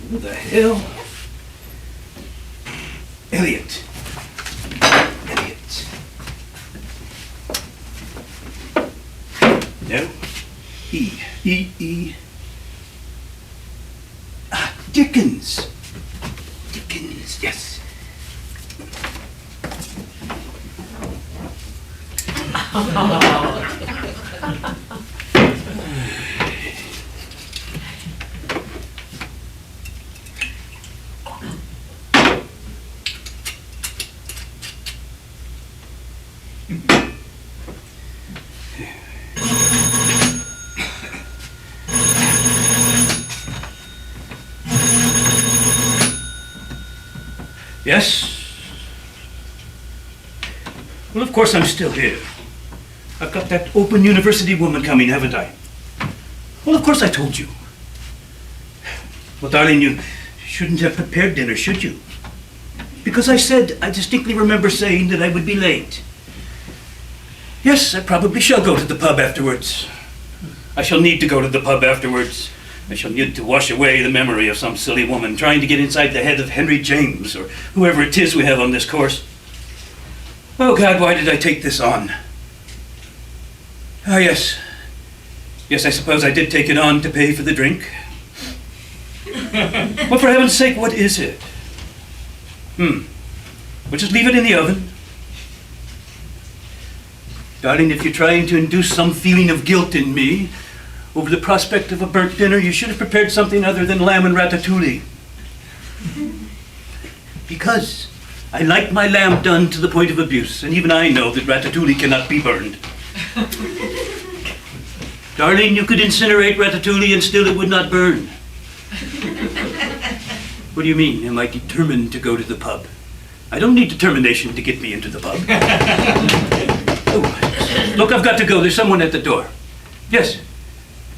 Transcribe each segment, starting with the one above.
Who the hell? Elliot. No. E. Ah, Dickens. Dickens, yes. Yes? Well, of course I'm still here. I've got that Open University woman coming, haven't I? Well, of course I told you. Well, darling, you shouldn't have prepared dinner, should you? Because I distinctly remember saying that I would be late. Yes, I probably shall go to the pub afterwards. I shall need to go to the pub afterwards. I shall need to wash away the memory of some silly woman trying to get inside the head of Henry James, or whoever it is we have on this course. Oh God, why did I take this on? Ah, yes. Yes, I suppose I did take it on to pay for the drink. Well, for heaven's sake, what is it? We'll just leave it in the oven. Darling, if you're trying to induce some feeling of guilt in me over the prospect of a burnt dinner, you should have prepared something other than lamb and ratatouille. Because I like my lamb done to the point of abuse, and even I know that ratatouille cannot be burned. Darling, you could incinerate ratatouille and still it would not burn. What do you mean? Am I determined to go to the pub? I don't need determination to get me into the pub. Oh, look, I've got to go. There's someone at the door. Yes.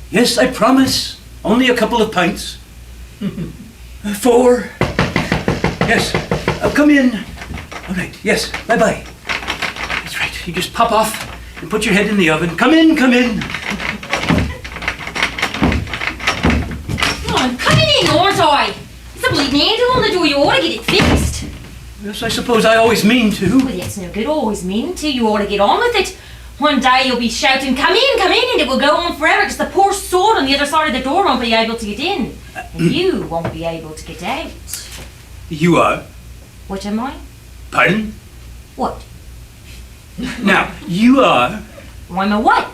Yes, I promise. Only a couple of pints. 4. Yes. Come in. All right. Yes. Bye-bye. That's right. You just pop off and put your head in the oven. Come in, come in. Oh, I'm coming in, aren't I? There's a bleeding handle on the door. You ought to get it fixed. Yes, I suppose I always mean to. Well, it's no good always meaning to. You ought to get on with it. One day you'll be shouting, come in, and it will go on forever because the poor sword on the other side of the door won't be able to get in. And you won't be able to get out. You are? What am I? Pardon? What? Now, you are? I'm a what?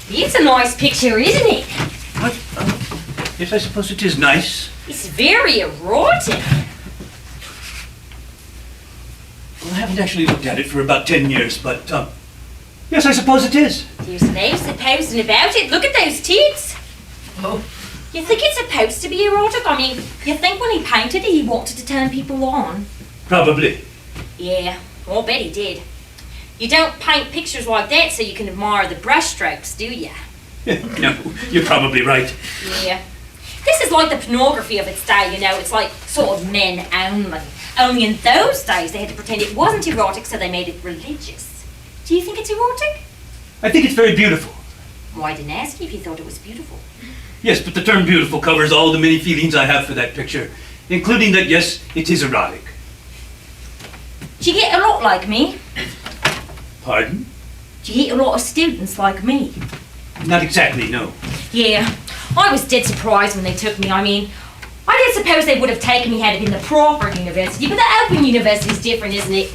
It's a nice picture, isn't it? What? Yes, I suppose it is nice. It's very erotic. Well, I haven't actually looked at it for about 10 years, but, yes, I suppose it is. There's no supposing about it. Look at those tits. Oh. You think it's supposed to be erotic? I mean, you think when he painted it, he wanted to turn people on? Probably. Yeah, I'll bet he did. You don't paint pictures like that so you can admire the brushstrokes, do you? No, you're probably right. Yeah. This is like the pornography of its day, you know. It's like sort of men only. Only in those days they had to pretend it wasn't erotic, so they made it religious. Do you think it's erotic? I think it's very beautiful. Well, I didn't ask you if you thought it was beautiful. Yes, but the term beautiful covers all the many feelings I have for that picture, including that, yes, it is erotic. Do you get a lot like me? Pardon? Do you get a lot of students like me? Not exactly, no. Yeah, I was dead surprised when they took me. I mean, I didn't suppose they would have taken me had it been the proper university, but the Open University's different, isn't it?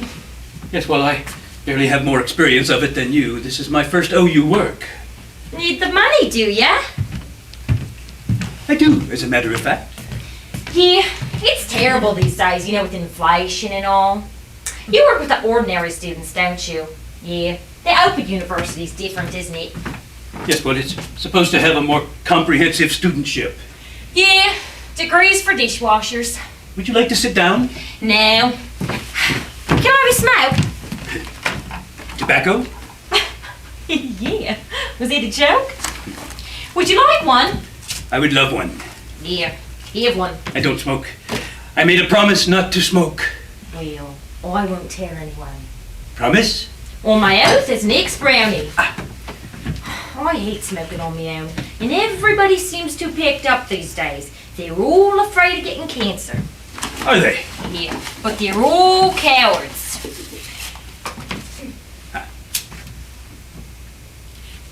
Yes, well, I barely have more experience of it than you. This is my first OU work. Need the money, do ya? I do, as a matter of fact. Yeah, it's terrible these days, you know, with inflation and all. You work with the ordinary students, don't you? Yeah, the Open University's different, isn't it? Yes, well, it's supposed to have a more comprehensive studentship. Yeah, degrees for dishwashers. Would you like to sit down? No. Can I have a smoke? Tobacco? Yeah. Was it a joke? Would you like one? I would love one. Yeah, have one. I don't smoke. I made a promise not to smoke. Well, I won't tell anyone. Promise? On my oath as an ex-brownie. I hate smoking on my own, and everybody seems to picked up these days. They're all afraid of getting cancer. Are they? Yeah, but they're all cowards.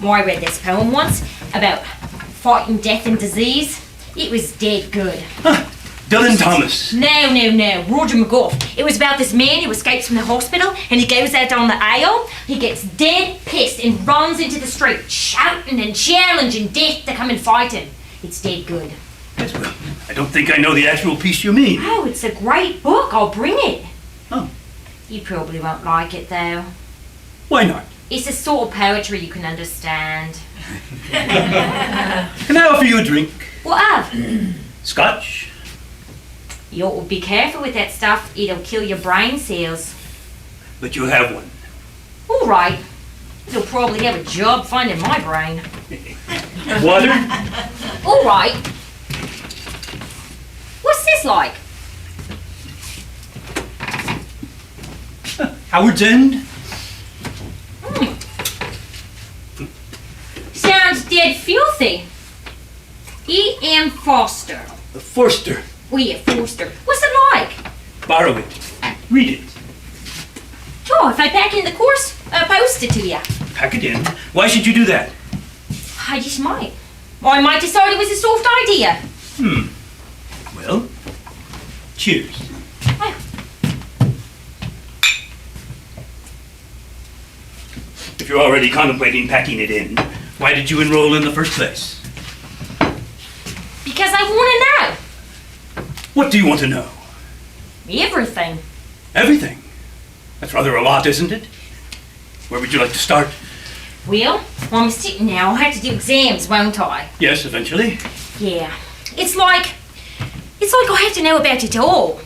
Well, I read this poem once about fighting death and disease. It was dead good. Dylan Thomas. No, Roger McGough. It was about this man who escapes from the hospital and he goes out on the aisle. He gets dead pissed and runs into the street, shouting and challenging death to come and fight him. It's dead good. Yes, well, I don't think I know the actual piece you mean. Oh, it's a great book. I'll bring it. Oh. You probably won't like it though. Why not? It's the sort of poetry you can understand. Can I offer you a drink? What of? Scotch? You ought to be careful with that stuff. It'll kill your brain cells. But you'll have one. All right. You'll probably have a job finding my brain. Water? All right. What's this like? Howard's End? Sounds dead filthy. E.M. Foster. Forster. Oh yeah, Foster. What's it like? Borrow it. Read it. Oh, if I pack in the course, I'll post it to you. Pack it in. Why should you do that? I just might. Or I might decide it was a soft idea. Well, cheers. Well, If you're already contemplating packing it in, why did you enroll in the first place? because I want to know. What do you want to know? Everything. Everything. That's rather a lot, isn't it? Where would you like to start? Well, I'm sitting now. I'll have to do exams, won't I? Yes, eventually. Yeah. It's like I have to know about it all.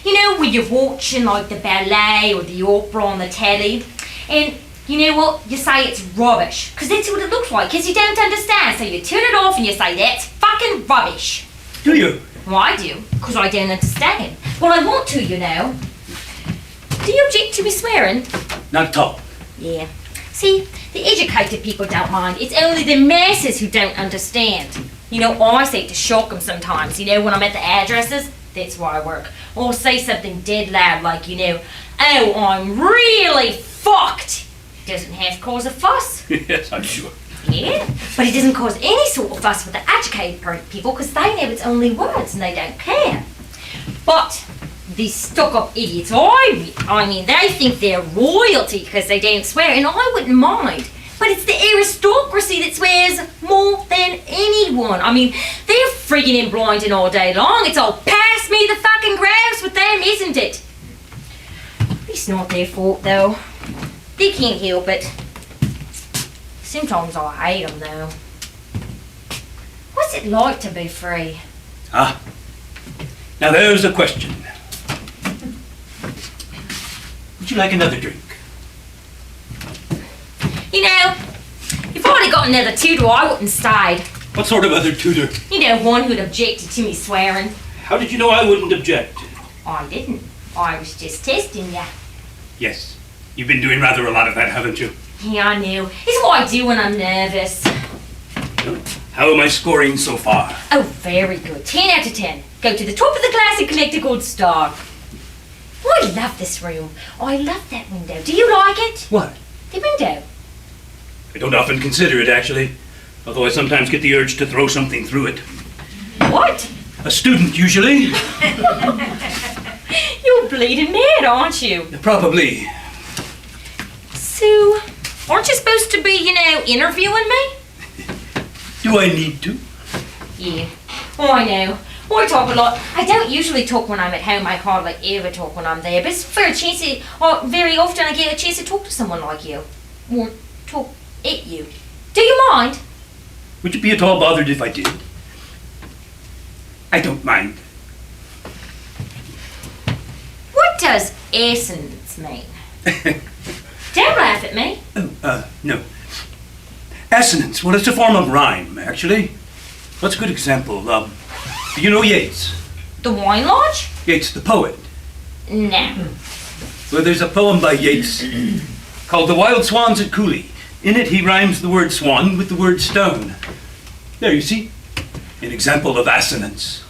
You know, when you're watching like the ballet or the opera on the telly, and you know what? You say it's rubbish, because that's what it looks like, because you don't understand. So you turn it off and you say, that's fucking rubbish. Do you? Well, I do, because I don't understand. Well, I want to, you know. Do you object to me swearing? Not at all. Yeah. See, the educated people don't mind. It's only the masses who don't understand. You know, I say it to shock them sometimes. You know, when I'm at the addresses, that's where I work. Or say something dead loud like, you know, oh, I'm really fucked. Doesn't have to cause a fuss. Yes, I'm sure. Yeah, but it doesn't cause any sort of fuss with the educated people because they know it's only words and they don't care. But these stuck-up idiots, I mean, they think they're royalty because they don't swear, and I wouldn't mind. But it's the aristocracy that swears more than anyone. I mean, they're frigging and blinding all day long. It's all pass me the fucking grouse with them, isn't it? It's not their fault, though. They can't help it. Sometimes I hate them, though. What's it like to be free? Ah. Now there's a question. Would you like another drink? You know, if I'd have got another tutor, I wouldn't stayed. What sort of other tutor? You know, one who'd objected to me swearing. How did you know I wouldn't object? I didn't. I was just testing you. Yes. You've been doing rather a lot of that, haven't you? Yeah, I knew. It's what I do when I'm nervous. How am I scoring so far? Oh, very good. 10 out of 10. Go to the top of the class and collect a gold star. Oh, I love this room. Oh, I love that window. Do you like it? What? The window. I don't often consider it, actually. Although I sometimes get the urge to throw something through it. What? A student, usually. You're bleeding mad, aren't you? Probably. So, aren't you supposed to be, you know, interviewing me? Do I need to? Yeah. Oh, I know. I talk a lot. I don't usually talk when I'm at home. I hardly ever talk when I'm there. But it's for a chance to, or very often I get a chance to talk to someone like you. Or talk at you. Do you mind? Would you be at all bothered if I did? I don't mind. What does essence mean? Don't laugh at me. No. Assonance. Well, it's a form of rhyme, actually. What's a good example? Do you know Yeats? The Wine Lodge? Yeats, the poet. No. Well, there's a poem by Yeats called The Wild Swans at Cooley. In it, he rhymes the word swan with the word stone. There, you see? An example of assonance.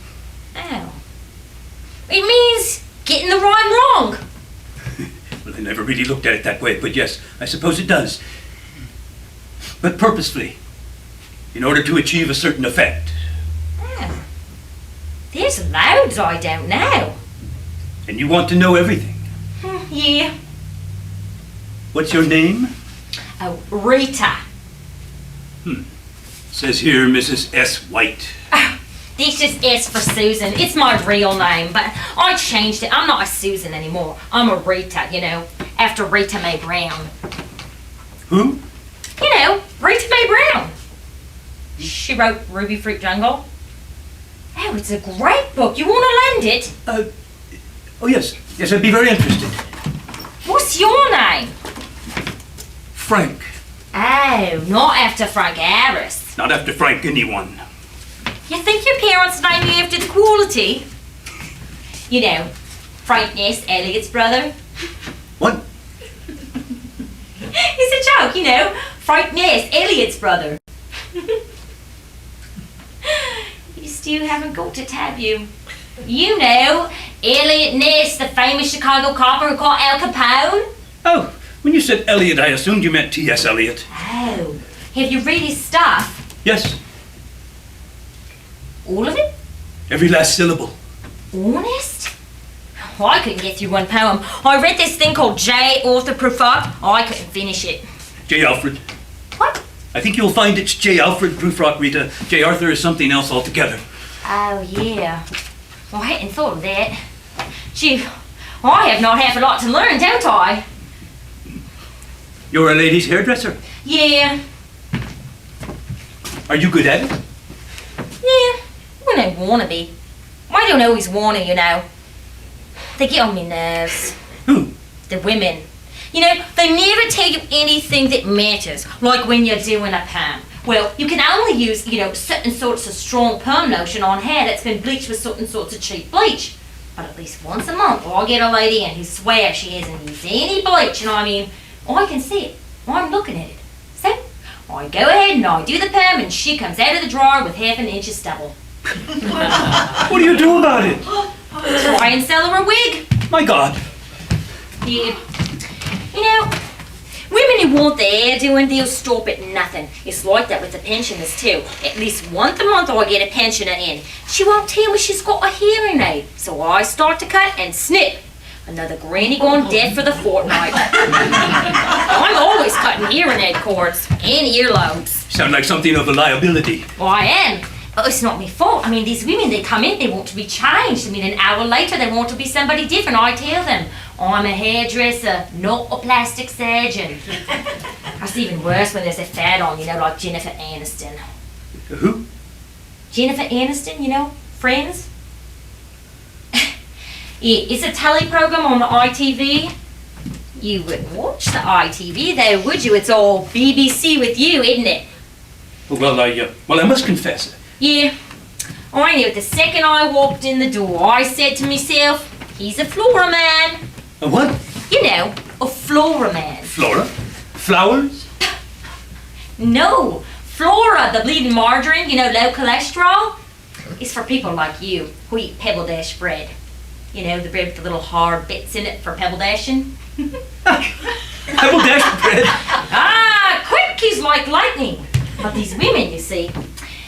Oh. It means getting the rhyme wrong. Well, I never really looked at it that way, but yes, I suppose it does. But purposefully, in order to achieve a certain effect. Oh. There's loads I don't know. And you want to know everything. Yeah. What's your name? Oh, Rita. Says here, Mrs. S. White. This is S for Susan. It's my real name, but I changed it. I'm not a Susan anymore. I'm a Rita, you know, after Rita Mae Brown. Who? You know, Rita Mae Brown. She wrote Ruby Fruit Jungle. Oh, it's a great book. You want to lend it? Oh yes. Yes, I'd be very interested. What's your name? Frank. Oh, not after Frank Harris. Not after Frank anyone. You think your parents named you after the quality? You know, Frank Ness, Elliot's brother. What? It's a joke, you know. Frank Ness, Elliot's brother. You still haven't got it, have you? You know, Elliot Ness, the famous Chicago copper who caught Al Capone. Oh, when you said Eliot, I assumed you meant T.S. Eliot. Oh, have you read his stuff? Yes, All of it? every last syllable. Honest? Oh, I couldn't get through one poem. I read this thing called J. Arthur Prufrock. Oh, I couldn't finish it. J. Alfred. What? I think you'll find it's J. Alfred Prufrock, Rita. J. Arthur is something else altogether. Oh, yeah. Well, I hadn't thought of that. Gee, I have not half a lot to learn, don't I? You're a lady's hairdresser. Yeah. Are you good at it? Yeah. When I want to be. I don't always want to, you know. They get on my nerves. Who? The women. You know, they never tell you anything that matters, like when you're doing a perm. Well, you can only use, you know, certain sorts of strong perm lotion on hair that's been bleached with certain sorts of cheap bleach. But at least once a month, I'll get a lady in who swears she hasn't used any bleach, you know what I mean? I can see it. I'm looking at it. So, I go ahead and I do the perm and she comes out of the drawer with half an inch of stubble. What do you do about it? Try and sell her a wig. My God. Yeah. You know, women who want their hair doing, they'll stop at nothing. It's like that with the pensioners too. At least once a month I get a pensioner in. She won't tell me she's got a hearing aid. So I start to cut and snip. Another granny gone dead for the fortnight. I'm always cutting hearing aid cords and earlobes. Sound like something of a liability. Well, I am. But it's not my fault. I mean, these women, they come in, they want to be changed. I mean, an hour later, they want to be somebody different. I tell them, I'm a hairdresser, not a plastic surgeon. That's even worse when there's a fad on, you know, like Jennifer Aniston. Who? Jennifer Aniston, you know, Friends? Yeah, it's a telly program on the ITV. You wouldn't watch the ITV though, would you? It's all BBC with you, isn't it? Well, I must confess. Yeah, I knew it the second I walked in the door. I said to myself, he's a flora man. A what? You know, a flora man. Flora? Flowers? No, flora, the bleeding margarine, you know, low cholesterol. It's for people like you who eat Pebble Dash bread. You know, the bread with the little hard bits in it for pebble dashing. Pebble Dash bread? Ah, quick is like lightning. But these women, you see,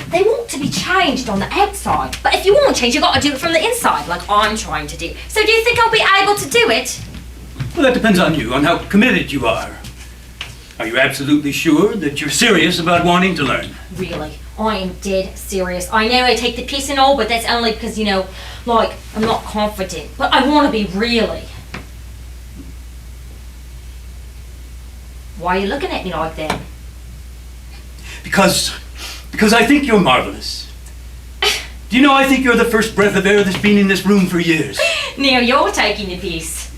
they want to be changed on the outside. But if you want change, you've got to do it from the inside, like I'm trying to do. So do you think I'll be able to do it? Well, that depends on you, on how committed you are. Are you absolutely sure that you're serious about wanting to learn? Really, I am dead serious. I know I take the piss and all, but that's only because, you know, like, I'm not confident. But I want to be really. Why are you looking at me like that? Because I think you're marvelous. Do you know, I think you're the first breath of air that's been in this room for years. Now you're taking the piss.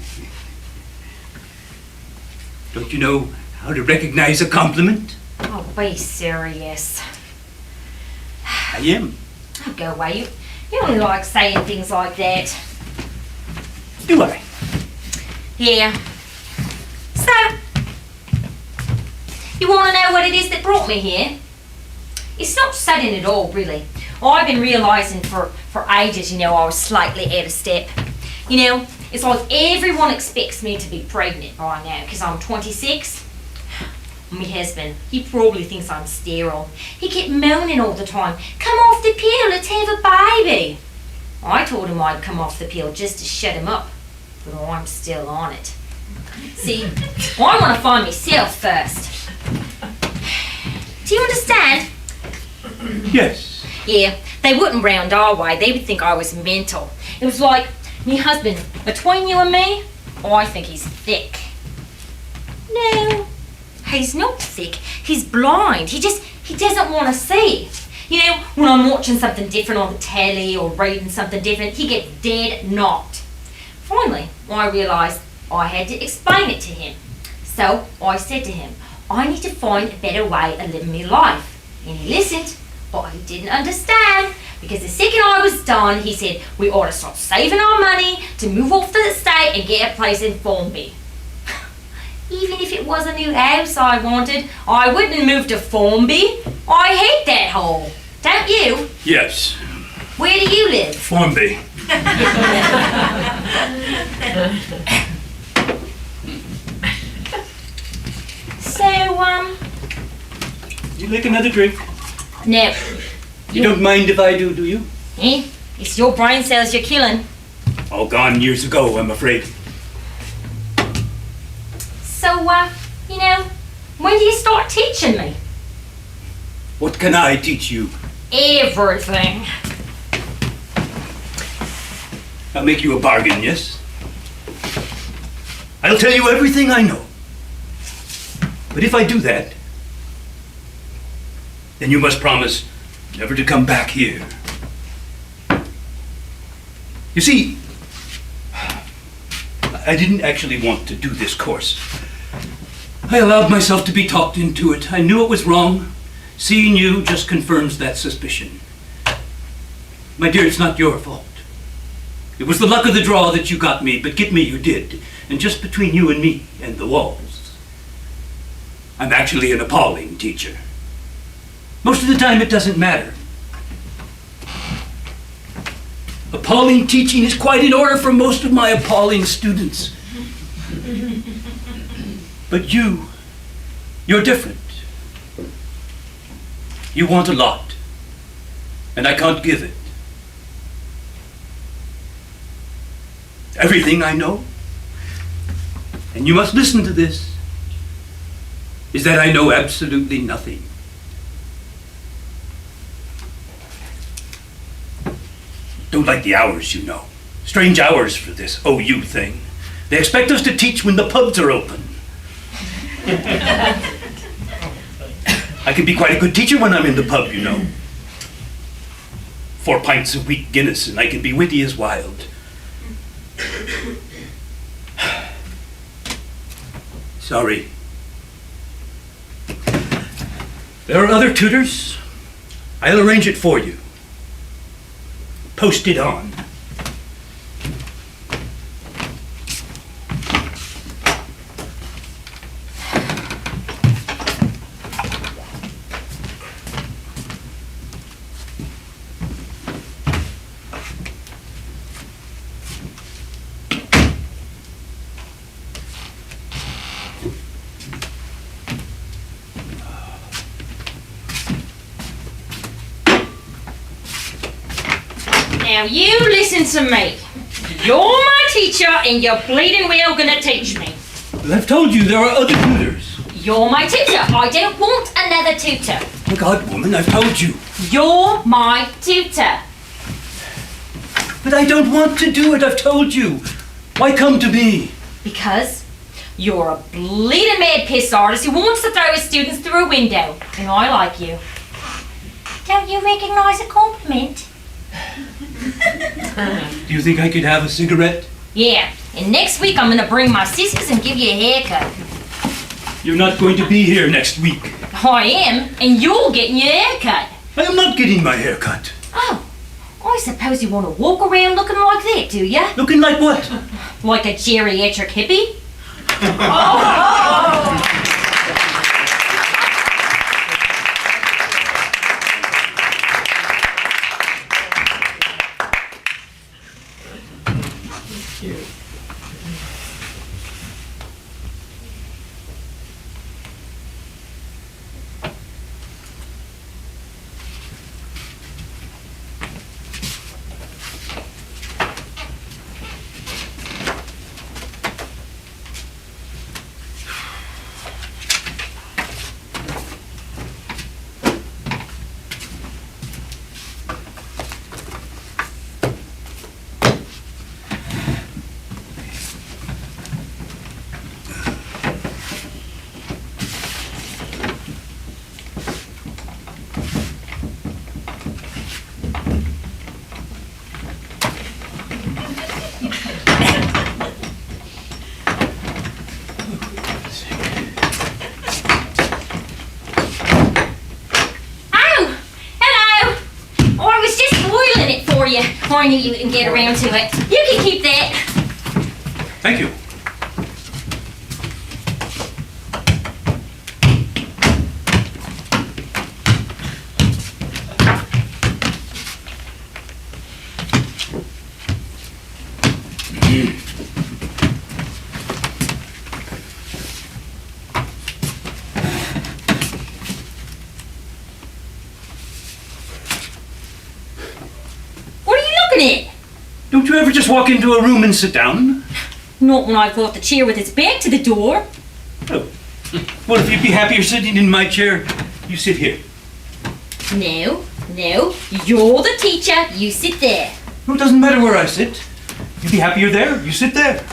Don't you know how to recognize a compliment? Oh, be serious. I am. Oh, go away. You don't like saying things like that. Do I? Yeah. So, what it is that brought me here? It's not sudden at all, really. I've been realising for ages, I was slightly out of step. It's like everyone expects me to be pregnant right now because I'm 26. My husband, he probably thinks I'm sterile. He kept moaning all the time, "Come off the pill, let's have a baby." I told him I'd come off the pill just to shut him up, but I'm still on it. See, I want to find myself first. Do you understand? Yes. Yeah, they wouldn't round our way. They would think I was mental. It was like, my husband, between you and me, I think he's thick. No, he's not thick. He's blind. He doesn't want to see. When I'm watching something different on the telly or reading something different, he gets dead knocked. Finally, I realised I had to explain it to him. So I said to him, I need to find a better way of living my life. And he listened, but he didn't understand. Because the second I was done, he said, we ought to start saving our money to move off to the state and get a place in Formby. Even if it was a new house I wanted, I wouldn't move to Formby. I hate that hole. Don't you? Yes. Where do you live? Formby. So, You like another drink? no. You don't mind if I do you? Eh? It's your brain cells you're killing. All gone years ago, I'm afraid. So, when do you start teaching me? What can I teach you? Everything. I'll make you a bargain, yes? I'll tell you everything I know. But if I do that, then you must promise never to come back here. You see, I didn't actually want to do this course. I allowed myself to be talked into it. I knew it was wrong. Seeing you just confirms that suspicion. My dear, it's not your fault. It was the luck of the draw that you got me, but get me you did. And just between you and me and the walls, I'm actually an appalling teacher. Most of the time it doesn't matter. Appalling teaching is quite in order for most of my appalling students. But you're different. You want a lot, and I can't give it. Everything I know, and you must listen to this, is that I know absolutely nothing. Don't like the hours, Strange hours for this OU thing. They expect us to teach when the pubs are open. I can be quite a good teacher when I'm in the pub, 4 pints a week Guinness, and I can be witty as wild. Sorry. There are other tutors. I'll arrange it for you. Post it on. Now you listen to me. You're my teacher and you're bleeding well gonna teach me. Well, I've told you there are other tutors. You're my tutor. I don't want another tutor. Oh God, woman, I've told you. You're my tutor. But I don't want to do it, I've told you. Why come to me? Because you're a bleeding mad piss artist who wants to throw his students through a window. And I like you. Don't you recognise a compliment? Do you think I could have a cigarette? Yeah, and next week I'm gonna bring my sisters and give you a haircut. You're not going to be here next week. I am, and you're getting your haircut. I am not getting my hair cut. Oh, I suppose you want to walk around looking like that, do ya? Looking like what? Like a geriatric hippie? you. I knew you didn't get around to it. You can keep that. Thank you. Don't you ever just walk into a room and sit down? Not when I've got the chair with its back to the door. Oh. Well, if you'd be happier sitting in my chair, you sit here. No, you're the teacher, you sit there. No, it doesn't matter where I sit. You'd be happier there, you sit there.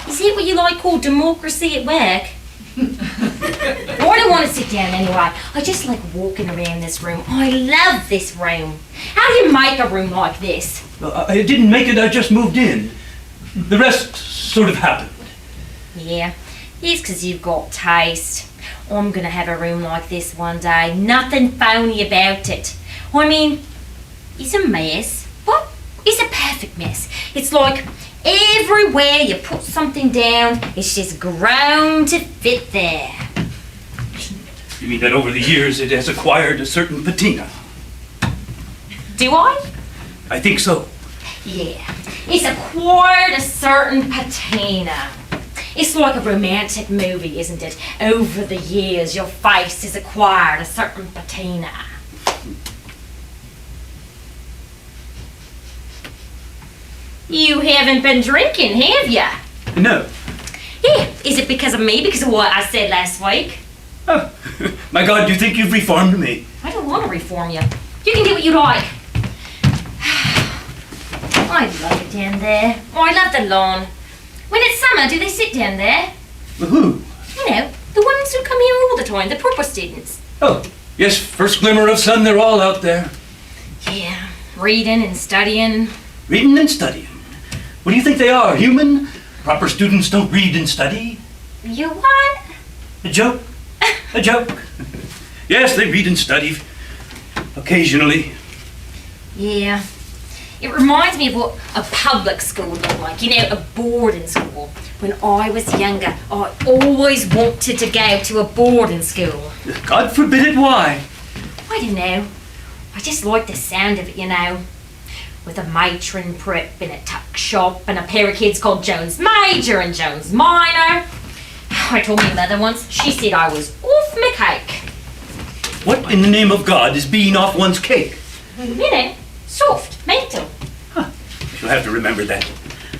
Is it what you like called democracy at work? I don't want to sit down anyway. I just like walking around this room. I love this room. How do you make a room like this? I didn't make it, I just moved in. The rest sort of happened. Yeah, it's because you've got taste. I'm going to have a room like this one day. Nothing phony about it. I mean, it's a mess, but it's a perfect mess. It's like everywhere you put something down, it's just grown to fit there. You mean that over the years it has acquired a certain patina? Do I? I think so. Yeah, it's acquired a certain patina. It's like a romantic movie, isn't it? Over the years, your face has acquired a certain patina. You haven't been drinking, have you? No. Yeah, is it because of me? Because of what I said last week? Oh, my God, you think you've reformed me? I don't want to reform you. You can do what you like. I love it down there. Oh, I love the lawn. When it's summer, do they sit down there? Well, who? You know, the ones who come here all the time, the proper students. Oh, yes, first glimmer of sun, they're all out there. Yeah, reading and studying. Reading and studying. What do you think they are, human? Proper students don't read and study. You what? A joke. A joke. Yes, they read and study. Occasionally. Yeah. It reminds me of what a public school looked like. You know, a boarding school. When I was younger, I always wanted to go to a boarding school. God forbid it, why? I don't know. I just like the sound of it, you know. With a matron prep in a tuck shop and a pair of kids called Jones Major and Jones Minor. I told my mother once, she said I was off my cake. What in the name of God is being off one's cake? You know, soft, mental. Huh. You'll have to remember that.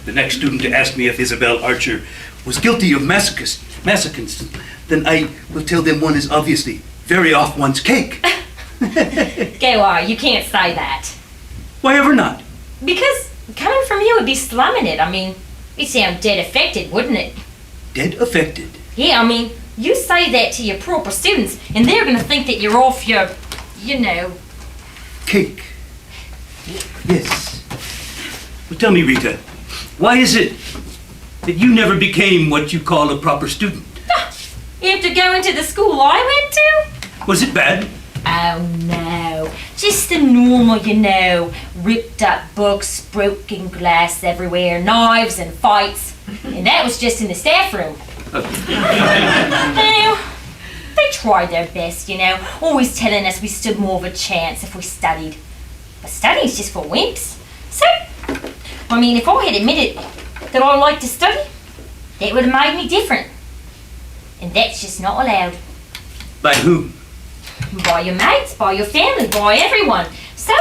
The next student to ask me if Isabel Archer was guilty of masochists, then I will tell them one is obviously very off one's cake. Go on, you can't say that. Why ever not? Because coming from you would be slumming it. I mean, it'd sound dead affected, wouldn't it? Dead affected? Yeah, I mean, you say that to your proper students, and they're going to think that you're off your, you know... Cake. Yes. Well, tell me, Rita, why is it that you never became what you call a proper student? After going to the school I went to? Was it bad? Oh, no. Just the normal, you know, ripped up books, broken glass everywhere, knives and fights. And that was just in the staff room. Now, they tried their best, you know, always telling us we stood more of a chance if we studied. But studying's just for wimps. So, I mean, if I had admitted that I like to study, that would have made me different. And that's just not allowed. By whom? By your mates, by your family, by everyone. So,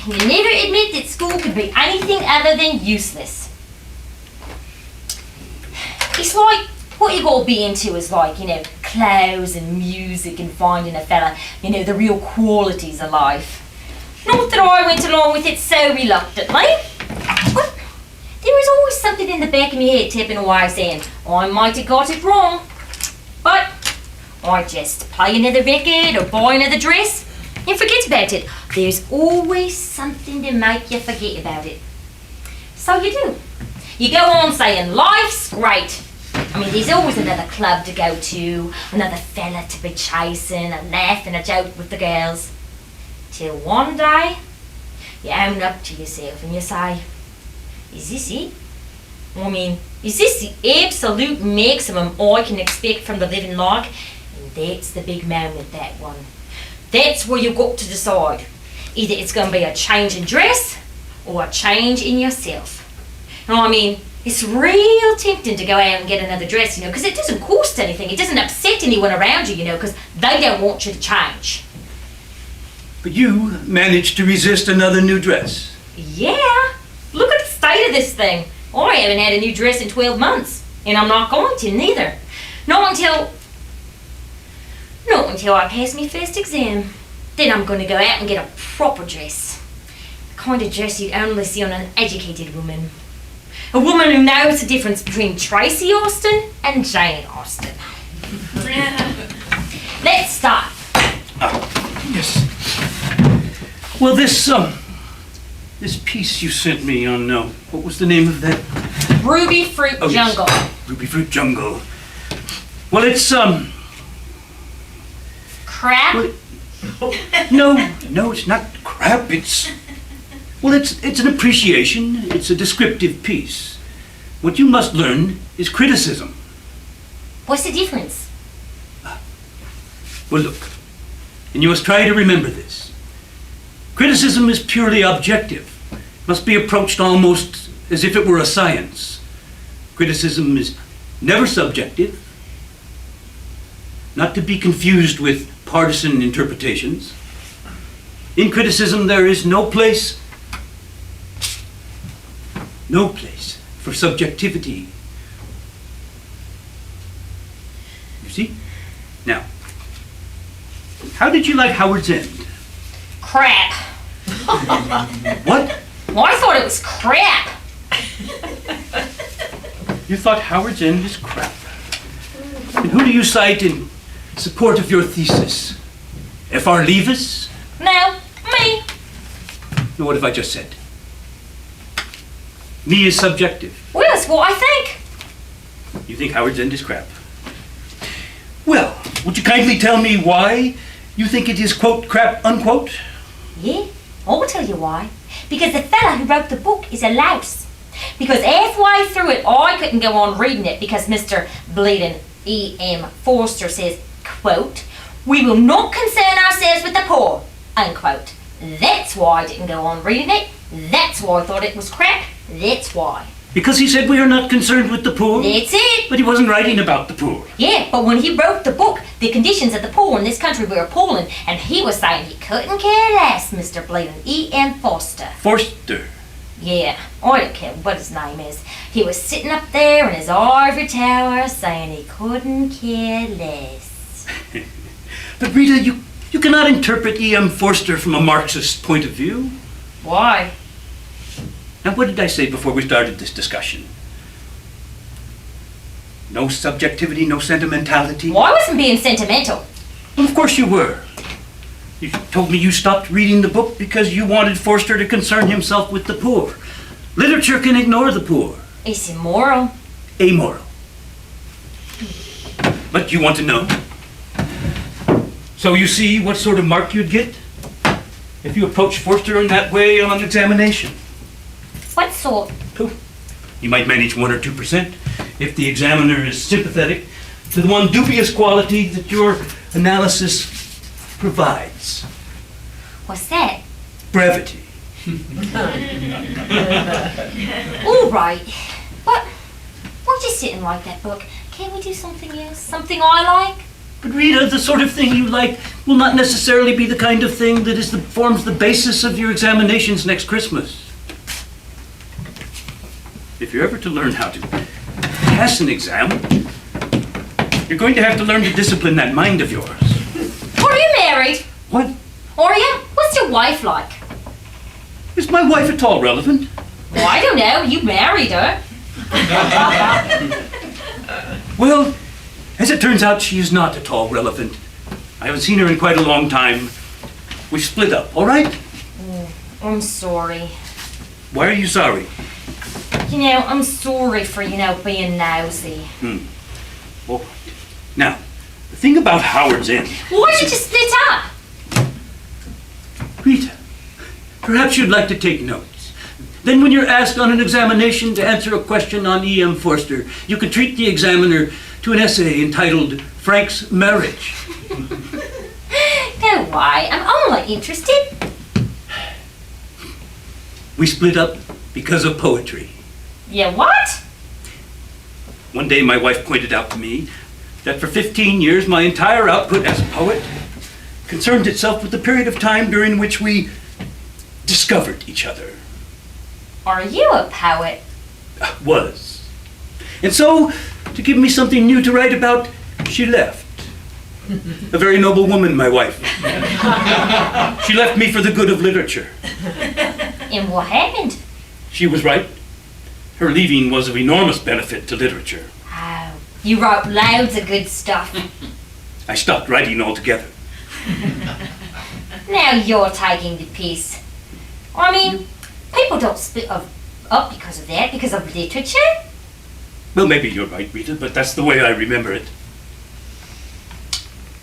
you never admit that school could be anything other than useless. It's like what you gotta be into is like, clothes and music and finding a fella, the real qualities of life. Not that I went along with it so reluctantly, but there was always something in the back of my head tapping away saying, I might have got it wrong, but I just play another record or buy another dress and forget about it. There's always something to make you forget about it. So you do. You go on saying, life's great. I mean, there's always another club to go to, another fella to be chasing, a laugh and a joke with the girls. Till one day, you own up to yourself and you say, is this it? I mean, is this the absolute maximum I can expect from the living like? And that's the big moment, that one. That's where you've got to decide. Either it's going to be a change in dress or a change in yourself. And I mean, it's real tempting to go out and get another dress, because it doesn't cost anything. It doesn't upset anyone around you, because they don't want you to change. But you managed to resist another new dress. Yeah. Look at the state of this thing. I haven't had a new dress in 12 months. And I'm not going to, neither. Not until I pass my first exam. Then I'm going to go out and get a proper dress. The kind of dress you'd only see on an educated woman. A woman who knows the difference between Tracy Austen and Jane Austen. Let's start. Yes. Well, this piece you sent me on, what was the name of that? Ruby Fruit Jungle. Yes. Ruby Fruit Jungle. Well, it's, Crap? Well, no, it's not crap. It's an appreciation. It's a descriptive piece. What you must learn is criticism. What's the difference? Well, look, and you must try to remember this. Criticism is purely objective. Must be approached almost as if it were a science. Criticism is never subjective, not to be confused with partisan interpretations. In criticism, there is no place for subjectivity. You see? Now, how did you like Howard's End? Crap. What? Well, I thought it was crap. You thought Howard's End is crap. And who do you cite in support of your thesis? F.R. Leavis? No, me. Now, what have I just said? Me is subjective. Well, that's what I think. You think Howard's End is crap? Well, would you kindly tell me why you think it is, quote, crap, unquote? Yeah, I'll tell you why. Because the fella who wrote the book is a louse. Because halfway through it, I couldn't go on reading it because Mr. Bleeding E.M. Forster says, quote, we will not concern ourselves with the poor, unquote. That's why I didn't go on reading it. That's why I thought it was crap. That's why. Because he said we are not concerned with the poor? That's it. But he wasn't writing about the poor. Yeah, but when he wrote the book, the conditions of the poor in this country were appalling, and he was saying he couldn't care less, Mr. Bleeding E.M. Forster. Forster? Yeah, I don't care what his name is. He was sitting up there in his ivory tower saying he couldn't care less. But Rita, you cannot interpret E.M. Forster from a Marxist point of view. Why? Now, what did I say before we started this discussion? No subjectivity, no sentimentality? Well, I wasn't being sentimental. Well, of course you were. You told me you stopped reading the book because you wanted Forster to concern himself with the poor. Literature can ignore the poor. It's immoral. Amoral. But you want to know? So you see what sort of mark you'd get if you approach Forster in that way on an examination. What sort? You might manage 1 or 2% if the examiner is sympathetic to the one dubious quality that your analysis provides. What's that? Brevity. All right. But why you sitting like that, book? Can't we do something else? Something I like? But Rita, the sort of thing you like will not necessarily be the kind of thing that forms the basis of your examinations next Christmas. If you're ever to learn how to pass an exam, you're going to have to learn to discipline that mind of yours. Are you married? What? Are you? What's your wife like? Is my wife at all relevant? Well, I don't know. You married her. Well, as it turns out, she is not at all relevant. I haven't seen her in quite a long time. We split up, all right? I'm sorry. Why are you sorry? I'm sorry for, being nosy. All right. Now, the thing about Howard's Inn... Why did you split up? Rita, perhaps you'd like to take notes. Then when you're asked on an examination to answer a question on E.M. Forster, you can treat the examiner to an essay entitled Frank's Marriage. No, why? I'm only interested. We split up because of poetry. Yeah, what? One day my wife pointed out to me that for 15 years my entire output as a poet concerned itself with the period of time during which we discovered each other. Are you a poet? Was. And so, to give me something new to write about, she left. A very noble woman, my wife. She left me for the good of literature. And what happened? She was right. Her leaving was of enormous benefit to literature. Oh, you wrote loads of good stuff. I stopped writing altogether. Now you're taking the piss. I mean, people don't split up because of that, because of literature. Well, maybe you're right, Rita, but that's the way I remember it.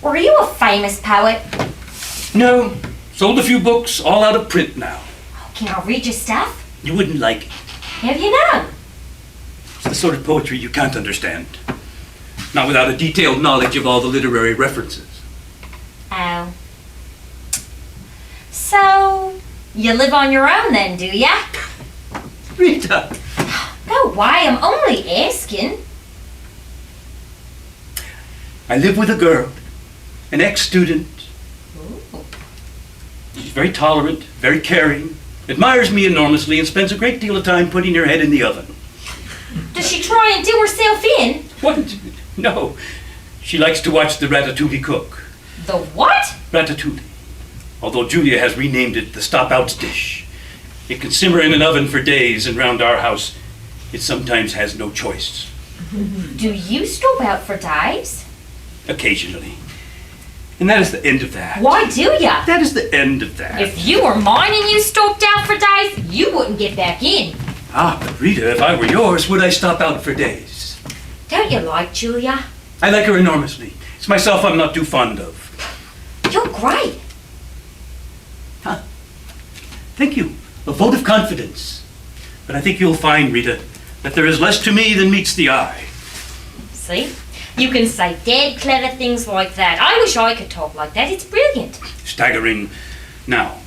Were you a famous poet? No. Sold a few books, all out of print now. Oh, can I read your stuff? You wouldn't like it. How do you know? It's the sort of poetry you can't understand. Not without a detailed knowledge of all the literary references. Oh. So, you live on your own then, do ya? Rita! No, why? I'm only asking. I live with a girl, an ex-student. Ooh. She's very tolerant, very caring, admires me enormously, and spends a great deal of time putting her head in the oven. Does she try and do herself in? What? No. She likes to watch the ratatouille cook. The what? Ratatouille. Although Julia has renamed it the stop-outs dish. It can simmer in an oven for days, and round our house, it sometimes has no choice. Do you stop out for days? Occasionally. And that is the end of that. Why do ya? That is the end of that. If you were mine and you stopped out for days, you wouldn't get back in. Ah, but Rita, if I were yours, would I stop out for days? Don't you like Julia? I like her enormously. It's myself I'm not too fond of. You're great. Huh. Thank you. A vote of confidence. But I think you'll find, Rita, that there is less to me than meets the eye. See? You can say dead clever things like that. I wish I could talk like that. It's brilliant. Staggering. Now,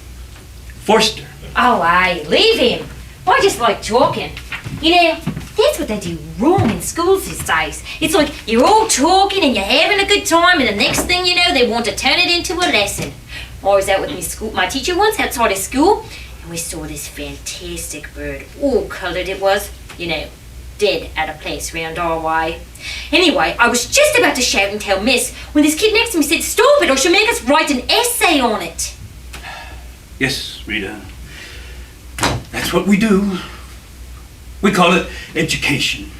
Forster. Oh, aye, leave him. I just like talking. That's what they do wrong in schools these days. It's like you're all talking and you're having a good time, and the next thing you know, they want to turn it into a lesson. I was out with my teacher once outside of school, and we saw this fantastic bird. All coloured it was, dead at a place round our way. Anyway, I was just about to shout and tell Miss when this kid next to me said, "Stop it, or she'll make us write an essay on it." Yes, Rita. That's what we do. We call it education.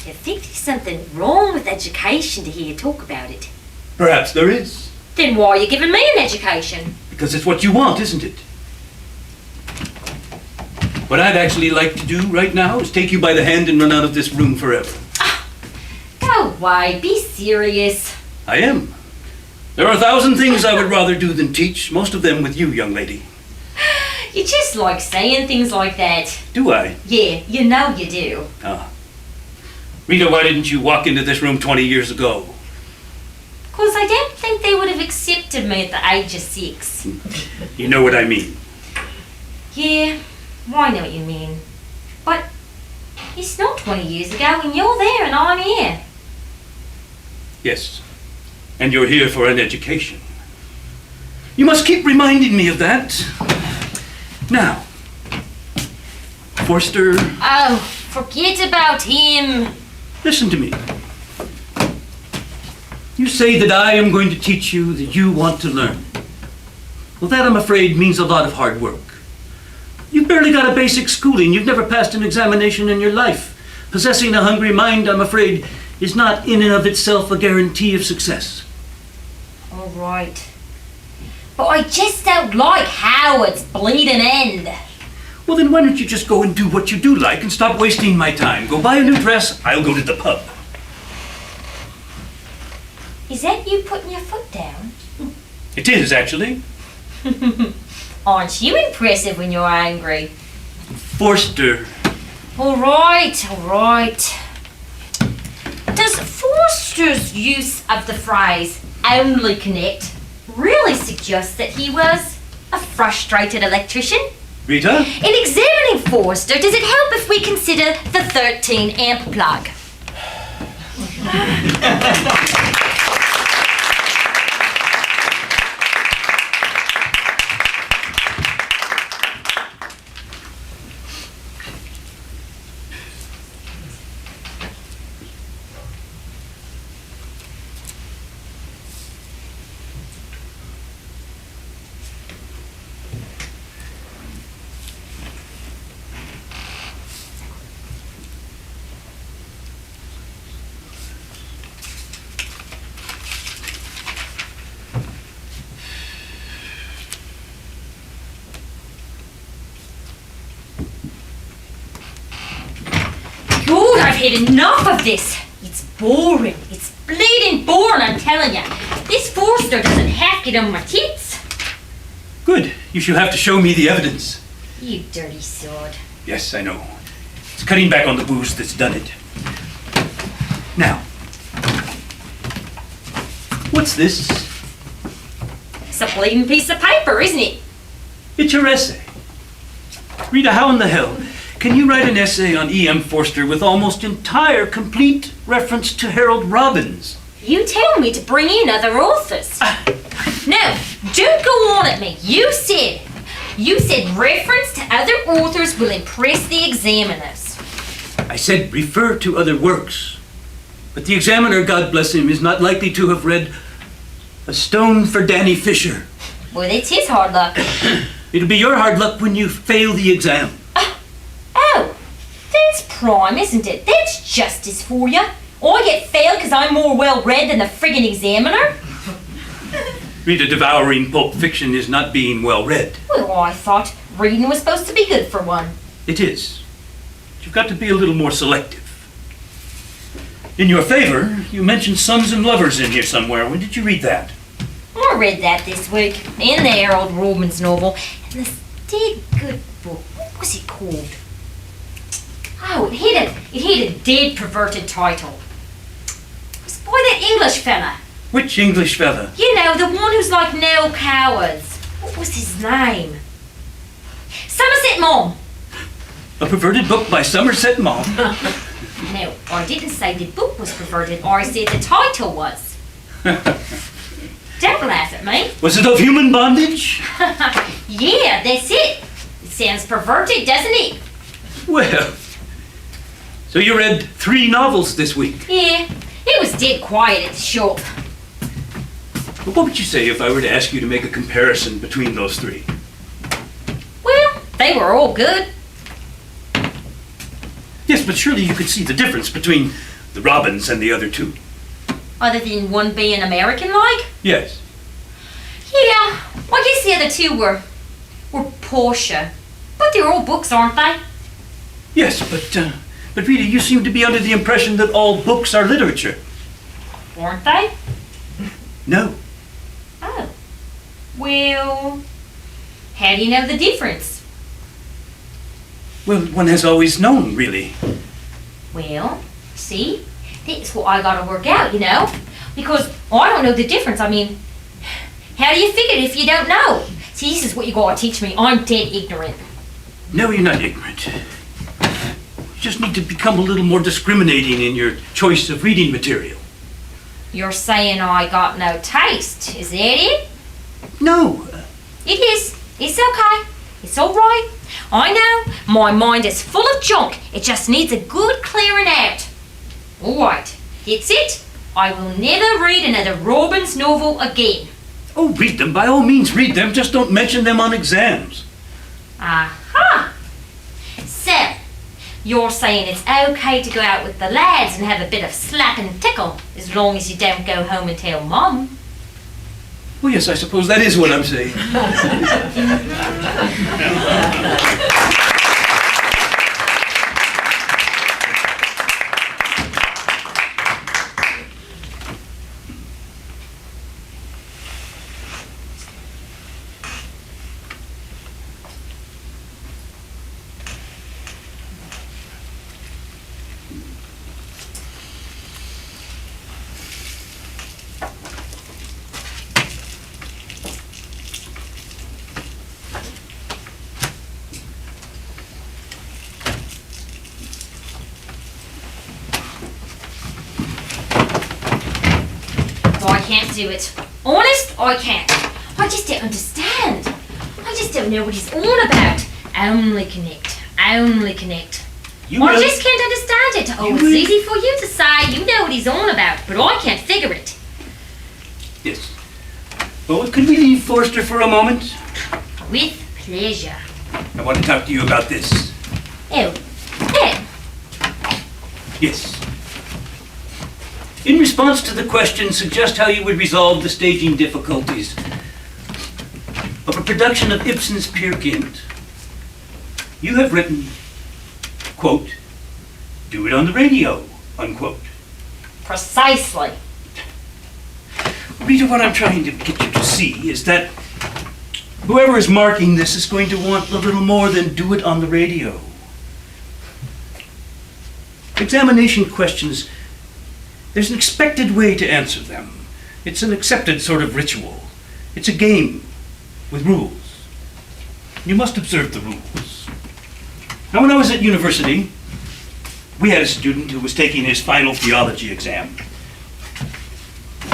You think there's something wrong with education to hear you talk about it? Perhaps there is. Then why are you giving me an education? Because it's what you want, isn't it? What I'd actually like to do right now is take you by the hand and run out of this room forever. Go away, be serious. I am. There are 1,000 things I would rather do than teach, most of them with you, young lady. You just like saying things like that. Do I? Yeah, you know you do. Ah. Rita, why didn't you walk into this room 20 years ago? 'Cause I don't think they would have accepted me at the age of 6. You know what I mean. Yeah, I know what you mean. But it's not 20 years ago and you're there and I'm here. Yes, and you're here for an education. You must keep reminding me of that. Now, Forster... Oh, forget about him. Listen to me. You say that I am going to teach you that you want to learn. Well, that, I'm afraid, means a lot of hard work. You've barely got a basic schooling. You've never passed an examination in your life. Possessing a hungry mind, I'm afraid, is not in and of itself a guarantee of success. All right. But I just don't like Howard's bleeding end. Well, then why don't you just go and do what you do like and stop wasting my time? Go buy a new dress, I'll go to the pub. Is that you putting your foot down? It is, actually. Aren't you impressive when you're angry? Forster. All right, all right. Does Forster's use of the phrase only connect really suggest that he was a frustrated electrician? Rita? In examining Forster, does it help if we consider the 13 amp plug? God, I've had enough of this. It's boring. It's bleeding boring, I'm telling you. This Forster doesn't half get on my tits. Good. You shall have to show me the evidence. You dirty sod. Yes, I know. It's cutting back on the booze that's done it. Now, what's this? It's a bleeding piece of paper, isn't it? It's your essay. Rita, how in the hell can you write an essay on E.M. Forster with almost entire, complete reference to Harold Robbins? You tell me to bring in other authors. No, don't go on at me. You said reference to other authors will impress the examiners. I said refer to other works. But the examiner, God bless him, is not likely to have read A Stone for Danny Fisher. Well, that's his hard luck. It'll be your hard luck when you fail the exam. Oh, that's prime, isn't it? That's justice for you. I get failed because I'm more well-read than the friggin' examiner? Rita, devouring Pulp Fiction is not being well read. Well, I thought reading was supposed to be good for one. It is. But you've got to be a little more selective. In your favor, you mentioned Sons and Lovers in here somewhere. When did you read that? I read that this week in the Harold Robbins novel. And this dead good book, what was it called? Oh, it had a dead perverted title. It was by that English fella. Which English fella? You know, the one who's like Noel Coward's. What was his name? Somerset Maugham. A perverted book by Somerset Maugham. No, I didn't say the book was perverted. I said the title was. Don't laugh at me. Was it of human bondage? Yeah, that's it. It sounds perverted, doesn't it? Well, so you read 3 novels this week. Yeah, it was dead quiet at the shop. But what would you say if I were to ask you to make a comparison between those 3? Well, they were all good. Yes, but surely you could see the difference between the Robbins and the other 2. Other than one being American-like? Yes. Yeah, well, I guess the other 2 were Portia. But they're all books, aren't they? Yes, but Rita, you seem to be under the impression that all books are literature. Weren't they? No. Oh. Well, how do you know the difference? Well, one has always known, really. Well, see? That's what I gotta work out, you know? Because I don't know the difference. I mean, how do you figure it if you don't know? See, this is what you gotta teach me. I'm dead ignorant. No, you're not ignorant. You just need to become a little more discriminating in your choice of reading material. You're saying I got no taste, is that it? No. It is. It's okay. It's all right. I know. My mind is full of junk. It just needs a good clearing out. All right. That's it. I will never read another Robbins novel again. Oh, read them. By all means, read them. Just don't mention them on exams. Aha! So, you're saying it's okay to go out with the lads and have a bit of slap and tickle as long as you don't go home and tell Mum. Well, yes, I suppose that is what I'm saying. I can't do it. Honest, I can't. I just don't understand. I just don't know what he's on about. Only connect. Only connect. I just can't understand it. Oh, it's easy for you to say you know what he's on about, but I can't figure it. Yes. Well, could we leave Forster for a moment? With pleasure. I want to talk to you about this. Oh. Oh. Yes. In response to the question, suggest how you would resolve the staging difficulties of a production of Ibsen's Peer Gynt. You have written, quote, do it on the radio, unquote. Precisely. Rita, what I'm trying to get you to see is that whoever is marking this is going to want a little more than do it on the radio. Examination questions, there's an expected way to answer them. It's an accepted sort of ritual. It's a game with rules. You must observe the rules. Now, when I was at university, we had a student who was taking his final theology exam.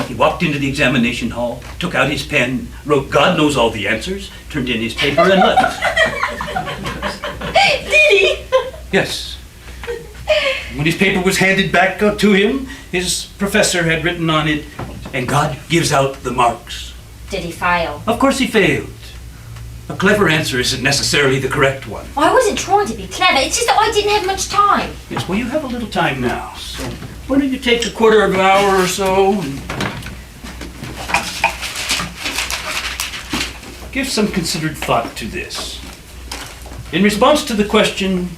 He walked into the examination hall, took out his pen, wrote God knows all the answers, turned in his paper, and left. Did he? Yes. When his paper was handed back to him, his professor had written on it, and God gives out the marks. Did he fail? Of course he failed. A clever answer isn't necessarily the correct one. I wasn't trying to be clever, it's just that I didn't have much time. Yes, well, you have a little time now, so why don't you take a quarter of an hour or so and give some considered thought to this. In response to the question,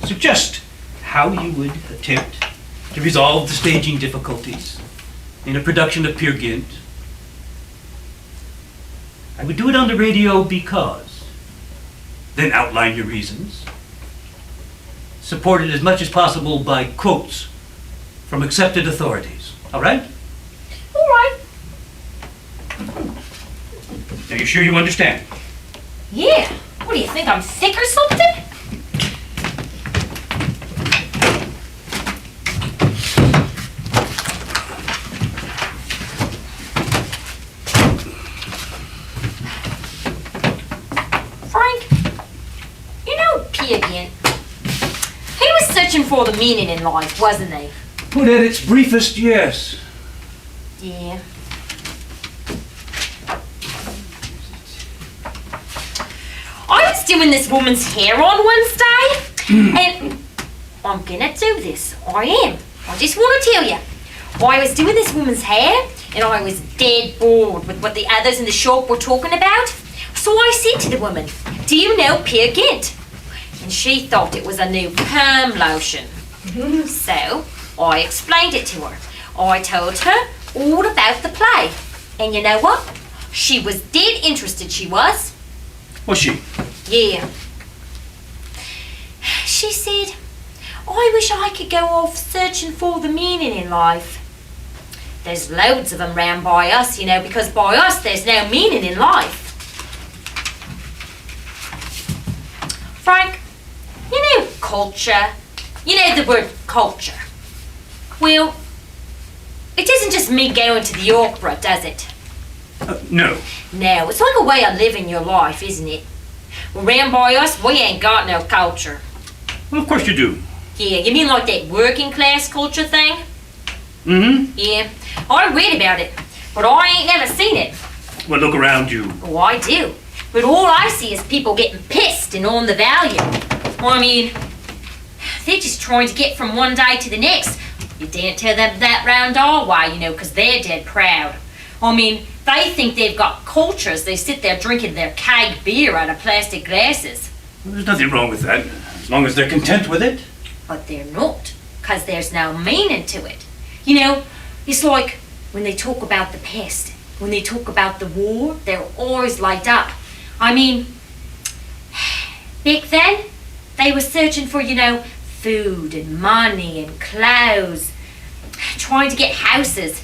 suggest how you would attempt to resolve the staging difficulties in a production of Peer Gynt. I would do it on the radio because, then outline your reasons, supported as much as possible by quotes from accepted authorities. All right? All right. Are you sure you understand? Yeah. What do you think, I'm thick or something? Again. He was searching for the meaning in life, wasn't he? Put at its briefest, yes. Yeah. I was doing this woman's hair on Wednesday, and I'm gonna do this. I am. I just want to tell you. I was doing this woman's hair, and I was dead bored with what the others in the shop were talking about. So I said to the woman, do you know Peer Gynt? And she thought it was a new perm lotion. So I explained it to her. I told her all about the play. And you know what? She was dead interested, she was. Was she? Yeah. She said, I wish I could go off searching for the meaning in life. There's loads of them round by us, you know, because by us there's no meaning in life. Frank, you know culture. You know the word culture. Well, it isn't just me going to the opera, does it? No. No, it's like a way of living your life, isn't it? Around by us, we ain't got no culture. Well, of course you do. Yeah, you mean like that working class culture thing? Mm-hmm. Yeah, I read about it, but I ain't never seen it. Well, look around you. Oh, I do. But all I see is people getting pissed and on the value. I mean, they're just trying to get from one day to the next. You daren't tell them that round our way, you know, 'cause they're dead proud. I mean, they think they've got culture as they sit there drinking their keg beer out of plastic glasses. Well, there's nothing wrong with that, as long as they're content with it. But they're not, 'cause there's no meaning to it. You know, it's like when they talk about the past, when they talk about the war, they're always light up. I mean, back then, they were searching for, you know, food and money and clothes, trying to get houses.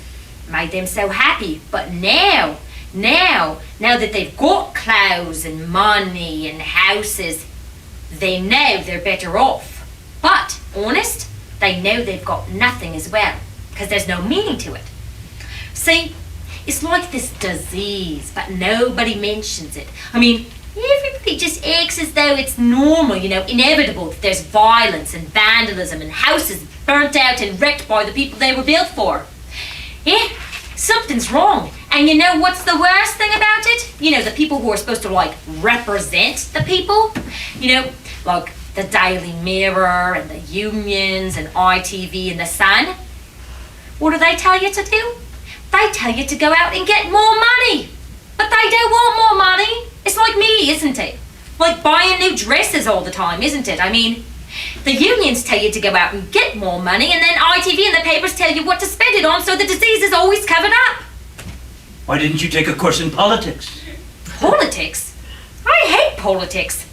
Made them so happy. But now that they've got clothes and money and houses, they know they're better off. But, honest, they know they've got nothing as well, because there's no meaning to it. See, it's like this disease, but nobody mentions it. I mean, everybody just acts as though it's normal, you know, inevitable that there's violence and vandalism and houses burnt out and wrecked by the people they were built for. Yeah, something's wrong. And you know what's the worst thing about it? You know, the people who are supposed to, like, represent the people, you know, like the Daily Mirror and the unions and ITV and the Sun. What do they tell you to do? They tell you to go out and get more money. But they don't want more money. It's like me, isn't it? Like buying new dresses all the time, isn't it? I mean, the unions tell you to go out and get more money, and then ITV and the papers tell you what to spend it on, so the disease is always covered up. Why didn't you take a course in politics? Politics? I hate politics.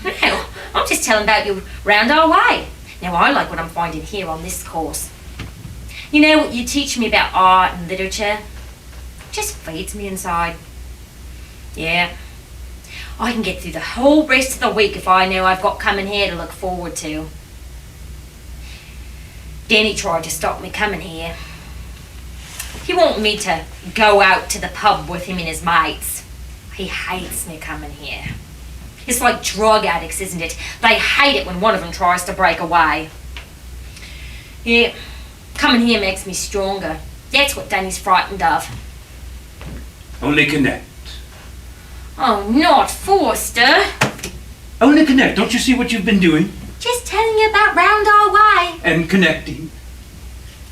No, I'm just telling about you round our way. Now, I like what I'm finding here on this course. You know, what you teach me about art and literature, it just feeds me inside. Yeah, I can get through the whole rest of the week if I know I've got coming here to look forward to. Danny tried to stop me coming here. He wanted me to go out to the pub with him and his mates. He hates me coming here. It's like drug addicts, isn't it? They hate it when one of them tries to break away. Yeah, coming here makes me stronger. That's what Danny's frightened of. Only connect. Oh, not Forster. Only connect. Don't you see what you've been doing? Just telling you about round our way. And connecting.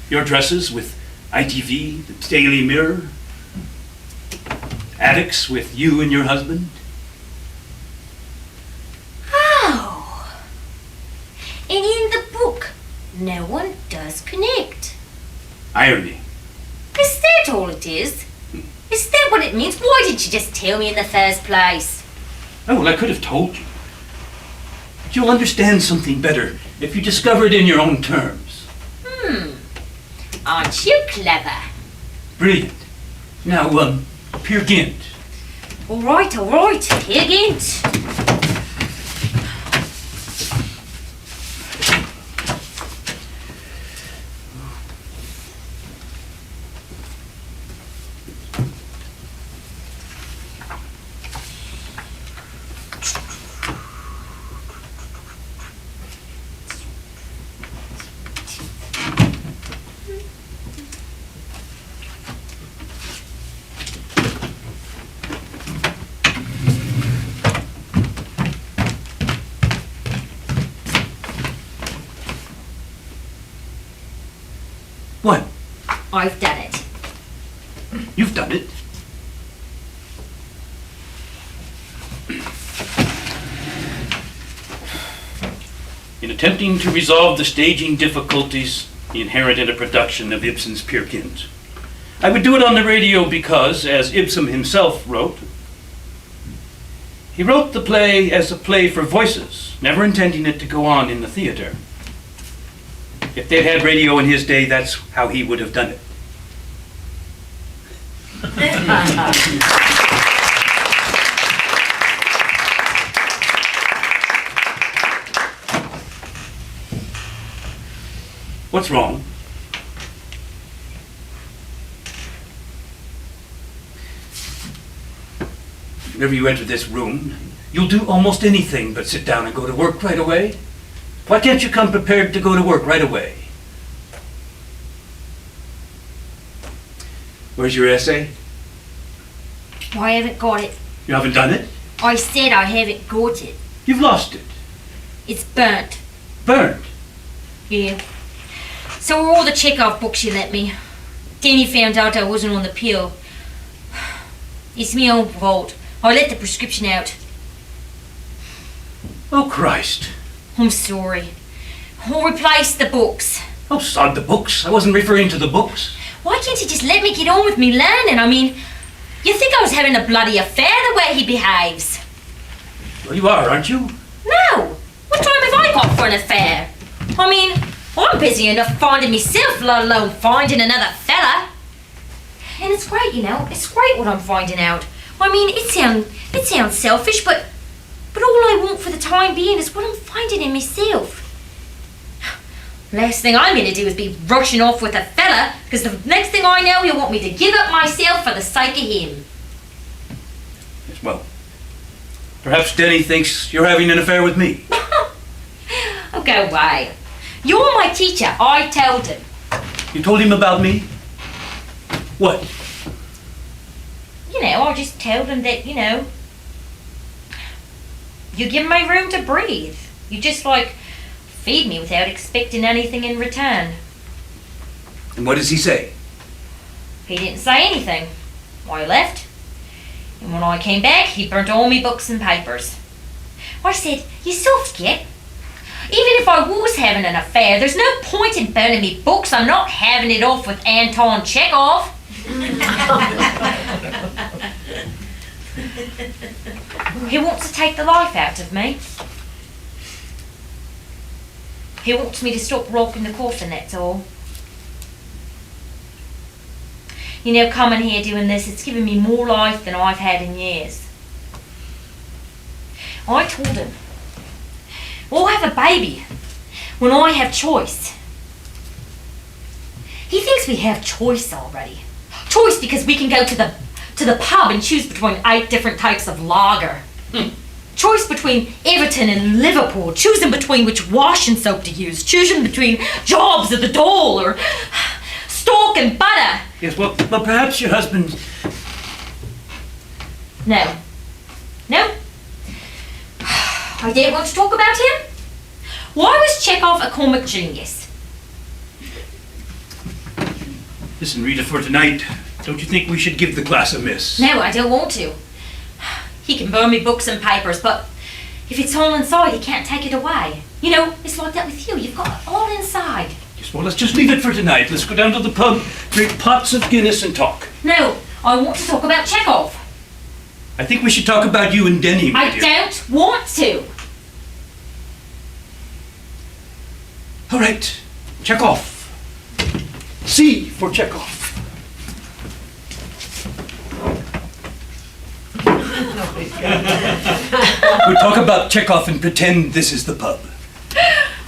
Your dresses with ITV, the Daily Mirror. Addicts with you and your husband. Oh. And in the book, no one does connect. Irony. Is that all it is? Is that what it means? Why didn't you just tell me in the first place? Oh, well, I could have told you. But you'll understand something better if you discover it in your own terms. Aren't you clever? Brilliant. Now, Peer Gynt. All right, here again. What? I've done it. You've done it. In attempting to resolve the staging difficulties inherent in a production of Ibsen's Peer Gynt, I would do it on the radio because, as Ibsen himself wrote, he wrote the play as a play for voices, never intending it to go on in the theater. If they'd had radio in his day, that's how he would have done it. What's wrong? Whenever you enter this room, you'll do almost anything but sit down and go to work right away. Why can't you come prepared to go to work right away? Where's your essay? I haven't got it. You haven't done it? I said I haven't got it. You've lost it. It's burnt. Burned. Yeah. So were all the Chekhov books you lent me. Then he found out I wasn't on the pill. It's my own fault. I let the prescription out. Oh, Christ. I'm sorry. I'll replace the books. Oh, sod the books. I wasn't referring to the books. Why can't you just let me get on with me learning? I mean, you think I was having a bloody affair the way he behaves? Well, you are, aren't you? No! What time have I got for an affair? I mean, I'm busy enough finding myself, let alone finding another fella. And it's great, you know. It's great what I'm finding out. I mean, it sounds selfish, but all I want for the time being is what I'm finding in myself. Last thing I'm going to do is be rushing off with a fella, because the next thing I know, he'll want me to give up myself for the sake of him. Yes, well, perhaps Denny thinks you're having an affair with me. Oh, go away. You're my teacher. I told him. You told him about me? What? You know, I just told him that, you know, you give me room to breathe. You just, like, feed me without expecting anything in return. And what does he say? He didn't say anything. I left. And when I came back, he burnt all me books and papers. I said, you still forget? Even if I was having an affair, there's no point in burning me books. I'm not having it off with Anton Chekhov. He wants to take the life out of me. He wants me to stop rocking the coffin, that's all. You know, coming here doing this, it's given me more life than I've had in years. I told him, we'll have a baby when I have choice. He thinks we have choice already. Choice because we can go to the pub and choose between 8 different types of lager. Choice between Everton and Liverpool, choosing between which washing soap to use, choosing between jobs at the dole or stock and butter. Yes, well, perhaps your husband... No. No. I don't want to talk about him. Why was Chekhov a comic genius? Listen, Rita, for tonight, don't you think we should give the class a miss? No, I don't want to. He can burn me books and papers, but if it's all inside, he can't take it away. You know, it's like that with you. You've got it all inside. Yes, well, let's just leave it for tonight. Let's go down to the pub, drink pots of Guinness and talk. No, I want to talk about Chekhov. I think we should talk about you and Denny, my dear. I don't want to. All right, Chekhov. C for Chekhov. We talk about Chekhov and pretend this is the pub.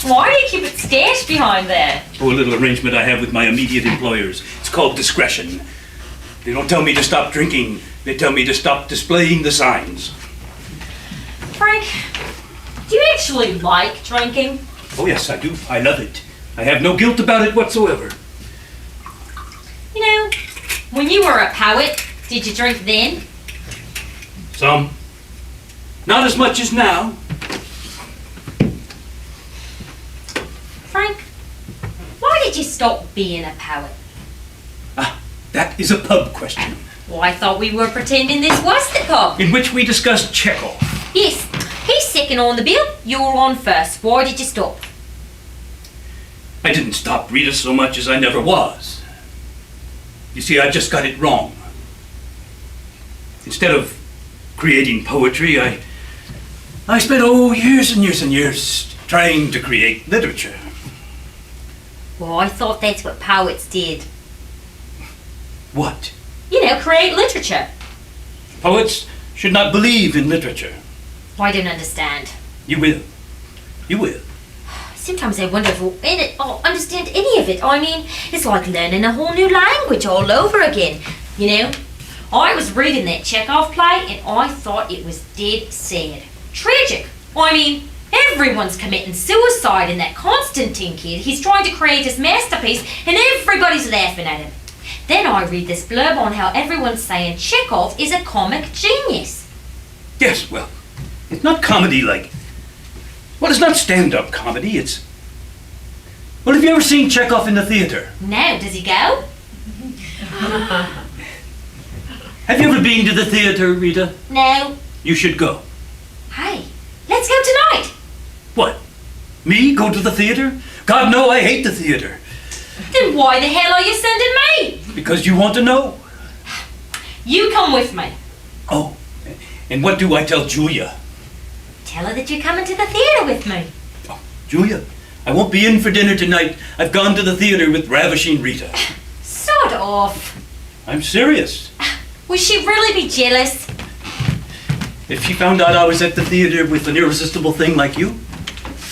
Why do you keep it stashed behind there? Oh, a little arrangement I have with my immediate employers. It's called discretion. They don't tell me to stop drinking. They tell me to stop displaying the signs. Frank, do you actually like drinking? Oh, yes, I do. I love it. I have no guilt about it whatsoever. You know, when you were a poet, did you drink then? Some. Not as much as now. Frank, why did you stop being a poet? Ah, that is a pub question. Well, I thought we were pretending this was the pub. In which we discussed Chekhov. Yes, he's second on the bill. You're on first. Why did you stop? I didn't stop Rita so much as I never was. You see, I just got it wrong. Instead of creating poetry, I spent, years and years and years trying to create literature. Well, I thought that's what poets did. What? You know, create literature. Poets should not believe in literature. I don't understand. You will. You will. Sometimes I wonder if I'll understand any of it. I mean, it's like learning a whole new language all over again. You know, I was reading that Chekhov play and I thought it was dead sad. Tragic. I mean, everyone's committing suicide in that Constantine kid. He's trying to create his masterpiece and everybody's laughing at him. Then I read this blurb on how everyone's saying Chekhov is a comic genius. Yes, well, it's not comedy like... Well, it's not stand-up comedy, it's... Well, have you ever seen Chekhov in the theatre? No, does he go? Have you ever been to the theatre, Rita? No. You should go. Hey, let's go tonight. What? Me go to the theatre? God, no, I hate the theatre. Then why the hell are you sending me? Because you want to know. You come with me. Oh, and what do I tell Julia? Tell her that you're coming to the theatre with me. Oh, Julia, I won't be in for dinner tonight. I've gone to the theatre with ravishing Rita. Sod off. I'm serious. Would she really be jealous? If she found out I was at the theatre with an irresistible thing like you,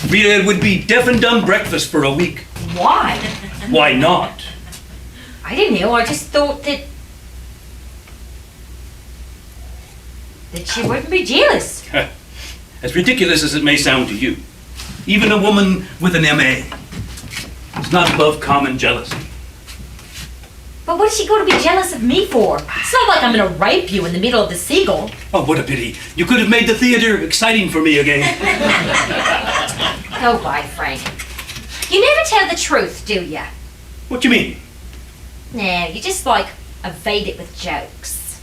Rita, it would be deaf and dumb breakfast for a week. Why? Why not? I didn't know. I just thought that she wouldn't be jealous. As ridiculous as it may sound to you, even a woman with an MA is not above common jealousy. But what is she going to be jealous of me for? It's not like I'm going to rape you in the middle of the Seagull. Oh, what a pity. You could have made the theatre exciting for me again. Go by, Frank. You never tell the truth, do ya? What do you mean? No, you just like evade it with jokes.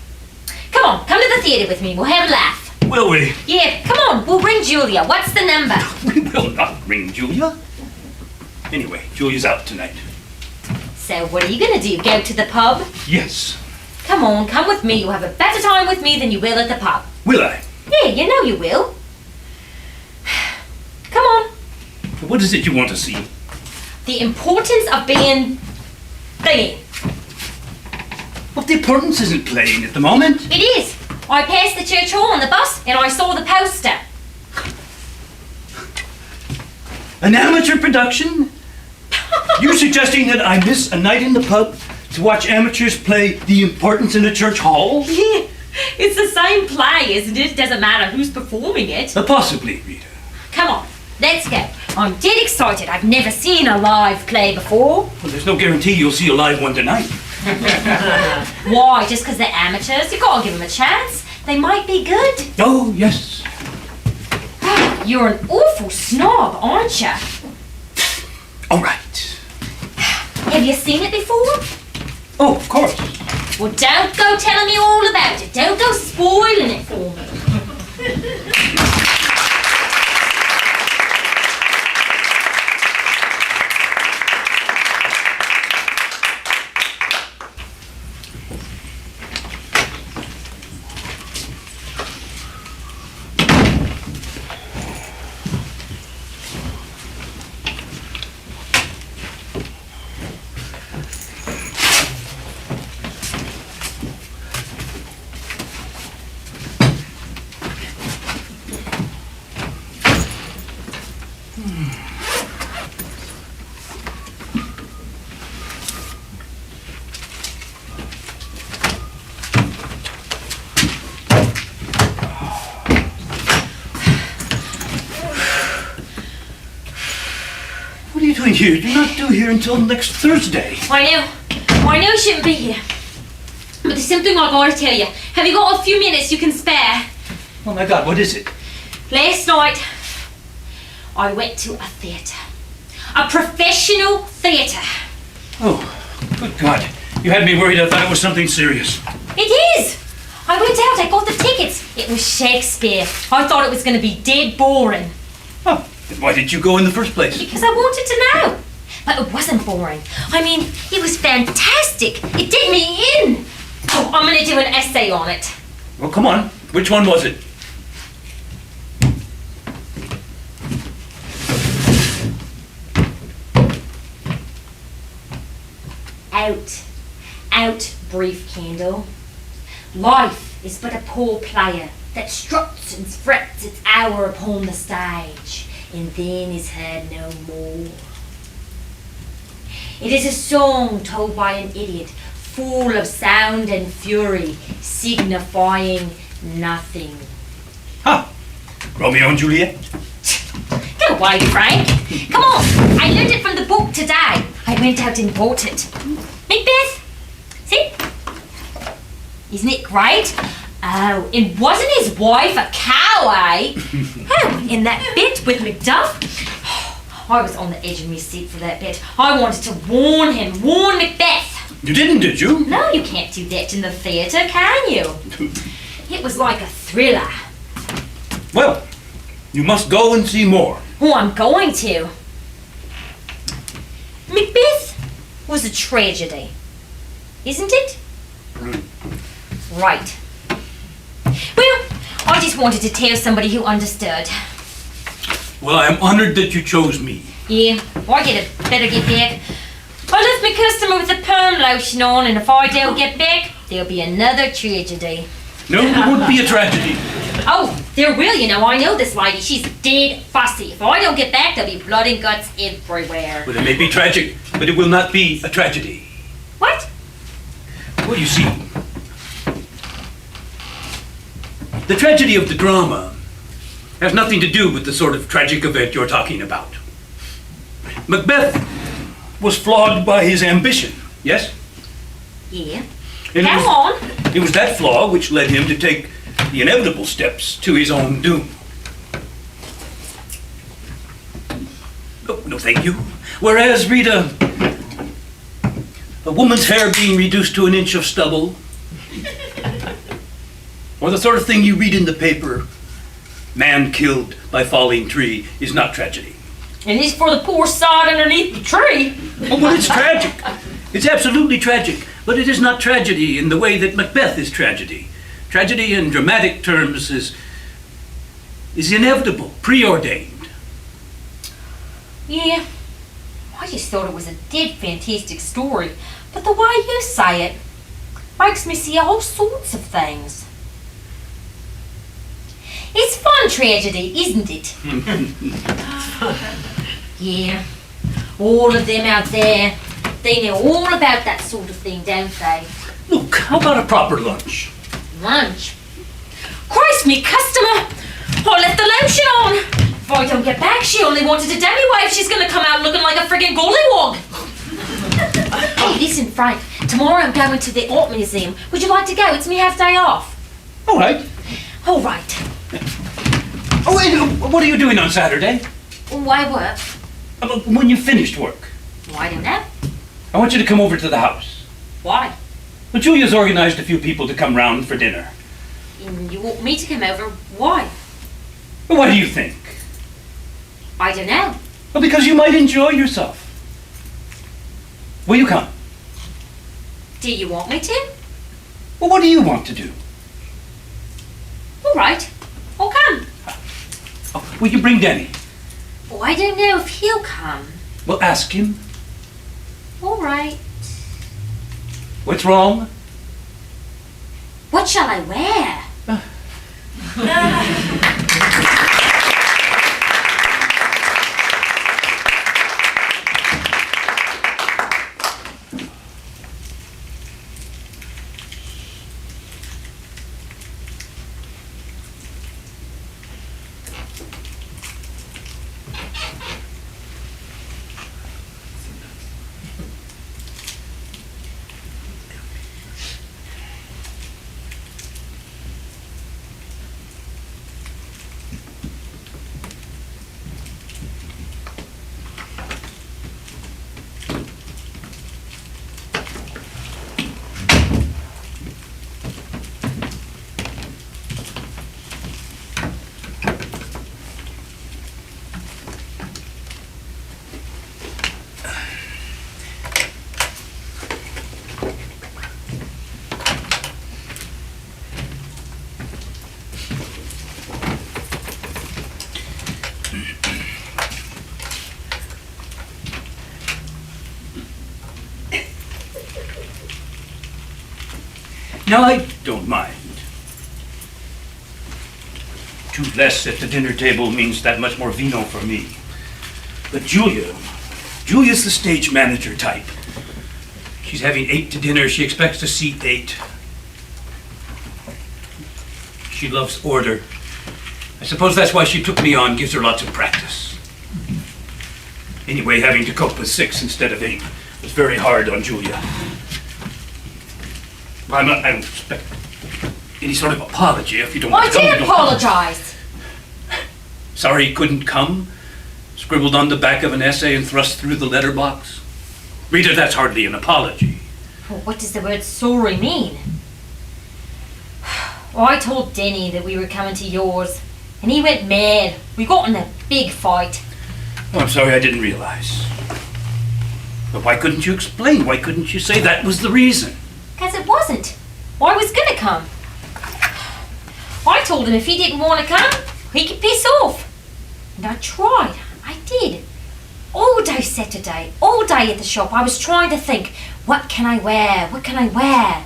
Come on, come to the theatre with me. We'll have a laugh. Will we? Yeah, come on. We'll ring Julia. What's the number? We will not ring Julia. Anyway, Julia's out tonight. So what are you going to do? Go to the pub? Yes. Come on, come with me. You'll have a better time with me than you will at the pub. Will I? Yeah, you know you will. Come on. What is it you want to see? The importance of being thingy. Well, the importance isn't playing at the moment. It is. I passed the church hall on the bus and I saw the poster. An amateur production? You suggesting that I miss a night in the pub to watch amateurs play The Importance in a Church Hall? Yeah, it's the same play, isn't it? It doesn't matter who's performing it. Possibly, Rita. Come on, let's go. I'm dead excited. I've never seen a live play before. Well, there's no guarantee you'll see a live one tonight. Why? Just because they're amateurs? You gotta give them a chance. They might be good. Oh, yes. You're an awful snob, aren't you? All right. Have you seen it before? Oh, of course. Well, don't go telling me all about it. Don't go spoiling it for me. What are you doing here? You're not due here until next Thursday. I know you shouldn't be here. But there's something I gotta tell you. Have you got a few minutes you can spare? Oh my God, what is it? Last night, I went to a theatre. A professional theatre. Oh, good God. You had me worried. I thought it was something serious. It is! I went out, I got the tickets. It was Shakespeare. I thought it was going to be dead boring. Oh, then why did you go in the first place? Because I wanted to know. But it wasn't boring. I mean, it was fantastic. It did me in. Oh, I'm going to do an essay on it. Well, come on. Which one was it? Out, brief candle. Life is but a poor player that struts and frets its hour upon the stage. and then is heard no more. It is a song told by an idiot, full of sound and fury, signifying nothing. Ha! Romeo and Juliet? Go away, Frank. Come on, I learned it from the book today. I went out and bought it. Macbeth, see? Isn't it great? Oh, and wasn't his wife a cow, eh? Oh, in that bit with Macduff? I was on the edge of my seat for that bit. I wanted to warn Macbeth. You didn't, did you? No, you can't do that in the theatre, can you? It was like a thriller. Well, you must go and see more. Oh, I'm going to. Macbeth was a tragedy, isn't it? Right. Well, I just wanted to tell somebody who understood. Well, I am honored that you chose me. Yeah, better get back. I left my customer with the perm lotion on, and if I don't get back, there'll be another tragedy. No, it won't be a tragedy. Oh, there will, you know. I know this lady. She's dead fussy. If I don't get back, there'll be blood and guts everywhere. Well, it may be tragic, but it will not be a tragedy. What? Well, you see, the tragedy of the drama has nothing to do with the sort of tragic event you're talking about. Macbeth was flawed by his ambition, yes? Yeah. And Come on. It was that flaw which led him to take the inevitable steps to his own doom. Oh, no, thank you. Whereas, Rita, a woman's hair being reduced to an inch of stubble, or the sort of thing you read in the paper, man killed by falling tree, is not tragedy. And it's for the poor sod underneath the tree. Oh, well, it's tragic. It's absolutely tragic. But it is not tragedy in the way that Macbeth is tragedy. Tragedy in dramatic terms is inevitable, preordained. Yeah. I just thought it was a dead fantastic story. But the way you say it makes me see all sorts of things. It's fun tragedy, isn't it? Yeah. All of them out there, they know all about that sort of thing, don't they? Look, how about a proper lunch? Lunch? Christ me, customer! I left the lotion on! If I don't get back, she only wanted a demi-wave. She's gonna come out looking like a friggin' gollywog. Hey, listen, Frank. Tomorrow I'm going to the art museum. Would you like to go? It's me half day off. All right. All right. Oh, and what are you doing on Saturday? Why work? When you finished work. Well, I don't know. I want you to come over to the house. Why? Well, Julia's organized a few people to come round for dinner. You want me to come over? Why? Well, what do you think? I don't know. Well, because you might enjoy yourself. Will you come? Do you want me to? Well, what do you want to do? All right. I'll come. Oh, will you bring Denny? Oh, I don't know if he'll come. Well, ask him. All right. What's wrong? What shall I wear? No, I don't mind. two less at the dinner table means that much more vino for me. But Julia's the stage manager type. She's having 8 to dinner. She expects to see 8. She loves order. I suppose that's why she took me on, gives her lots of practice. Anyway, having to cope with 6 instead of 8 was very hard on Julia. I don't expect any sort of apology if you don't want to come. I did apologise. Sorry he couldn't come? Scribbled on the back of an essay and thrust through the letterbox? Rita, that's hardly an apology. Well, what does the word sorry mean? Well, I told Denny that we were coming to yours, and he went mad. We got in a big fight. Oh, I'm sorry I didn't realize. But why couldn't you explain? Why couldn't you say that was the reason? Because it wasn't. I was going to come. I told him if he didn't want to come, he could piss off. And I tried. I did. All day Saturday, all day at the shop, I was trying to think, what can I wear? What can I wear?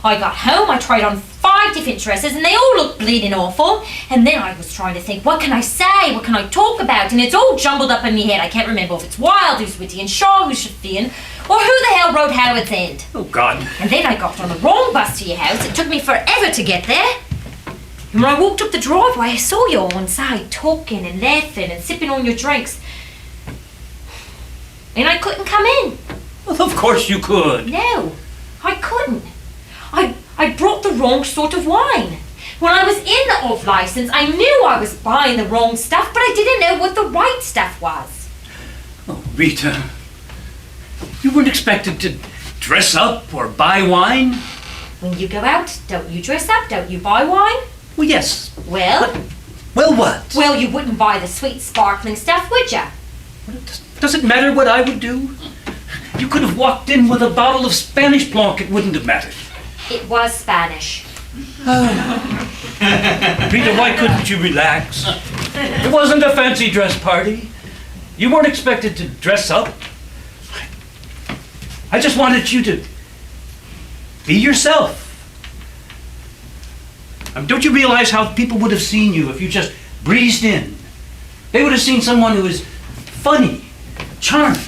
I got home, I tried on 5 different dresses, and they all looked bleeding awful. And then I was trying to think, what can I say? What can I talk about? And it's all jumbled up in my head. I can't remember if it's Wilde, who's Whitty, and Shaw, who's Shaffian, or who the hell wrote Howard's End. Oh, God. And then I got on the wrong bus to your house. It took me forever to get there. And when I walked up the driveway, I saw you all inside, talking and laughing and sipping on your drinks. And I couldn't come in. Well, of course you could. No, I couldn't. I brought the wrong sort of wine. When I was in the off license, I knew I was buying the wrong stuff, but I didn't know what the right stuff was. Oh, Rita, you weren't expected to dress up or buy wine? When you go out, don't you dress up? Don't you buy wine? Well, yes. Well? Well, what? Well, you wouldn't buy the sweet sparkling stuff, would you? Does it matter what I would do? You could have walked in with a bottle of Spanish Blanc. It wouldn't have mattered. It was Spanish. Rita, why couldn't you relax? It wasn't a fancy dress party. You weren't expected to dress up. I just wanted you to be yourself. Don't you realize how people would have seen you if you just breezed in? They would have seen someone who is funny, charming.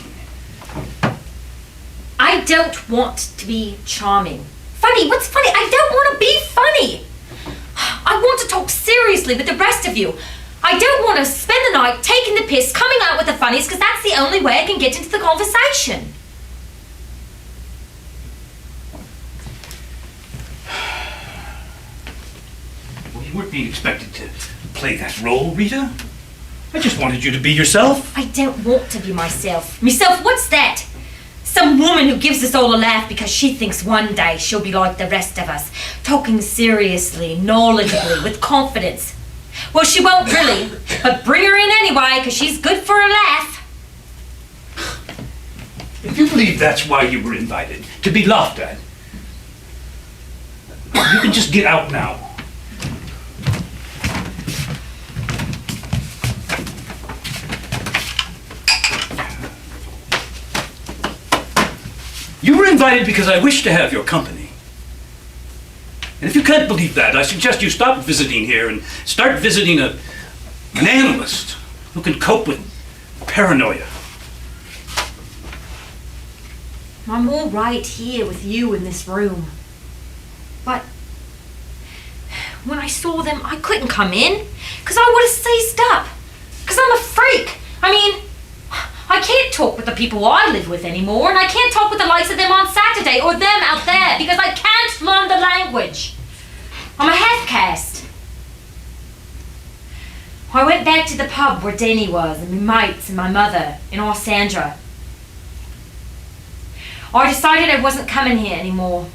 I don't want to be charming. Funny? What's funny? I don't want to be funny. I want to talk seriously with the rest of you. I don't want to spend the night taking the piss, coming out with the funnies, because that's the only way I can get into the conversation. Well, you weren't being expected to play that role, Rita. I just wanted you to be yourself. I don't want to be myself. Myself, what's that? Some woman who gives us all a laugh because she thinks one day she'll be like the rest of us, talking seriously, knowledgeably, with confidence. Well, she won't really, but bring her in anyway, because she's good for a laugh. If you believe that's why you were invited, to be laughed at, you can just get out now. You were invited because I wish to have your company. And if you can't believe that, I suggest you stop visiting here and start visiting an analyst who can cope with paranoia. I'm all right here with you in this room. But when I saw them, I couldn't come in because I would have seized up. Because I'm a freak. I mean, I can't talk with the people I live with anymore, and I can't talk with the likes of them on Saturday or them out there because I can't learn the language. I'm a half-caste. I went back to the pub where Denny was, and my mates and my mother, and our Sandra. I decided I wasn't coming here anymore.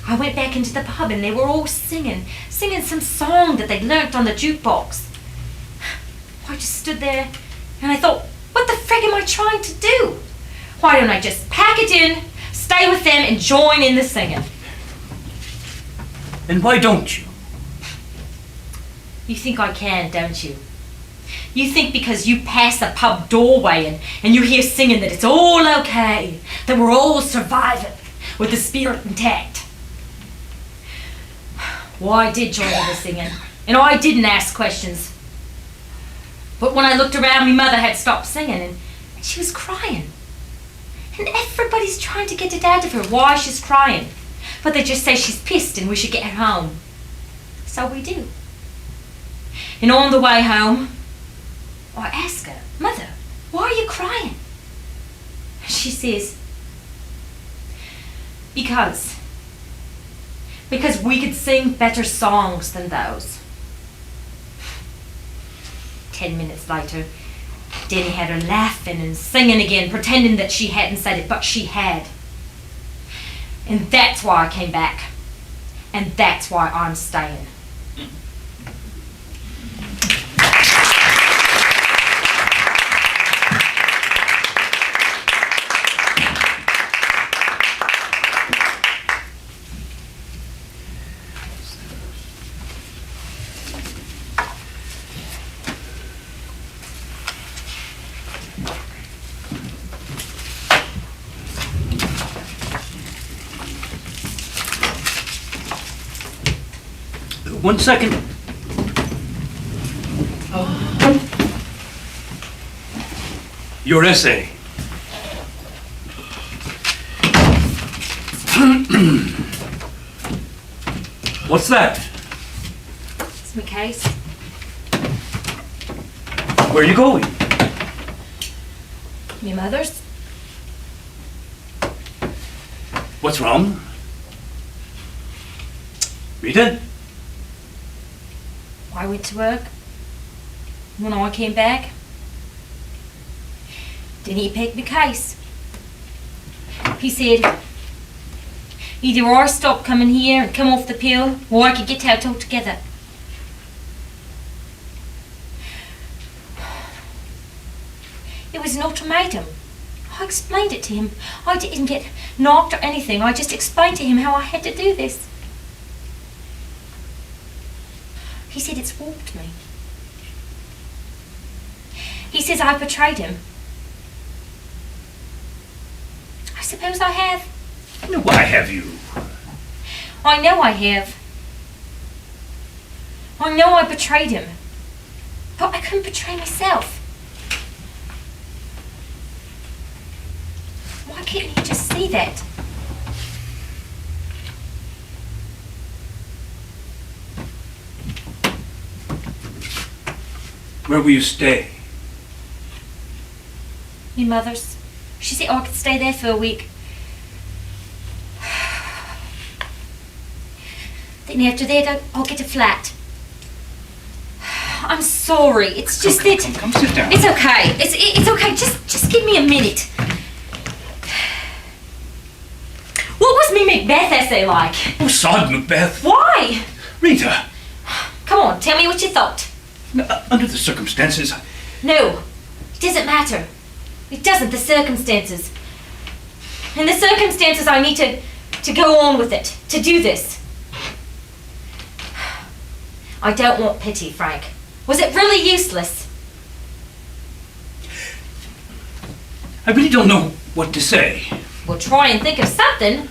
I went back into the pub and they were all singing some song that they'd learnt on the jukebox. I just stood there and I thought, what the frick am I trying to do? Why don't I just pack it in, stay with them and join in the singing? And why don't you? You think I can, don't you? You think because you pass a pub doorway and you hear singing that it's all okay, that we're all surviving with the spirit intact. Well, I did join in the singing, and I didn't ask questions. But when I looked around, my mother had stopped singing, and she was crying. And everybody's trying to get it out of her why she's crying. But they just say she's pissed and we should get her home. So we do. And on the way home, I ask her, Mother, why are you crying? She says, because we could sing better songs than those. 10 minutes later, Denny had her laughing and singing again, pretending that she hadn't said it, but she had. And that's why I came back. And that's why I'm staying. One second. Your essay. What's that? It's my case. Where are you going? My mother's. What's wrong? Rita? I went to work. When I came back, then he picked my case. He said, either I stop coming here and come off the pill, or I could get out altogether. It was an ultimatum. I explained it to him. I didn't get knocked or anything. I just explained to him how I had to do this. He said it's warped me. He says I betrayed him. I suppose I have. No, why have you? I know I have. I know I betrayed him. But I couldn't betray myself. Why can't he just see that? Where will you stay? My mother's. She said I could stay there for a week. Then after that, I'll get a flat. I'm sorry. It's just that. Come, sit down. It's okay. It's okay. Just give me a minute. What was me Macbeth essay like? Oh, sod, Macbeth. Why? Rita. Come on, tell me what you thought. Under the circumstances, No, it doesn't matter. It doesn't, the circumstances. In the circumstances, I need to go on with it, to do this. I don't want pity, Frank. Was it really useless? I really don't know what to say. Well, try and think of something.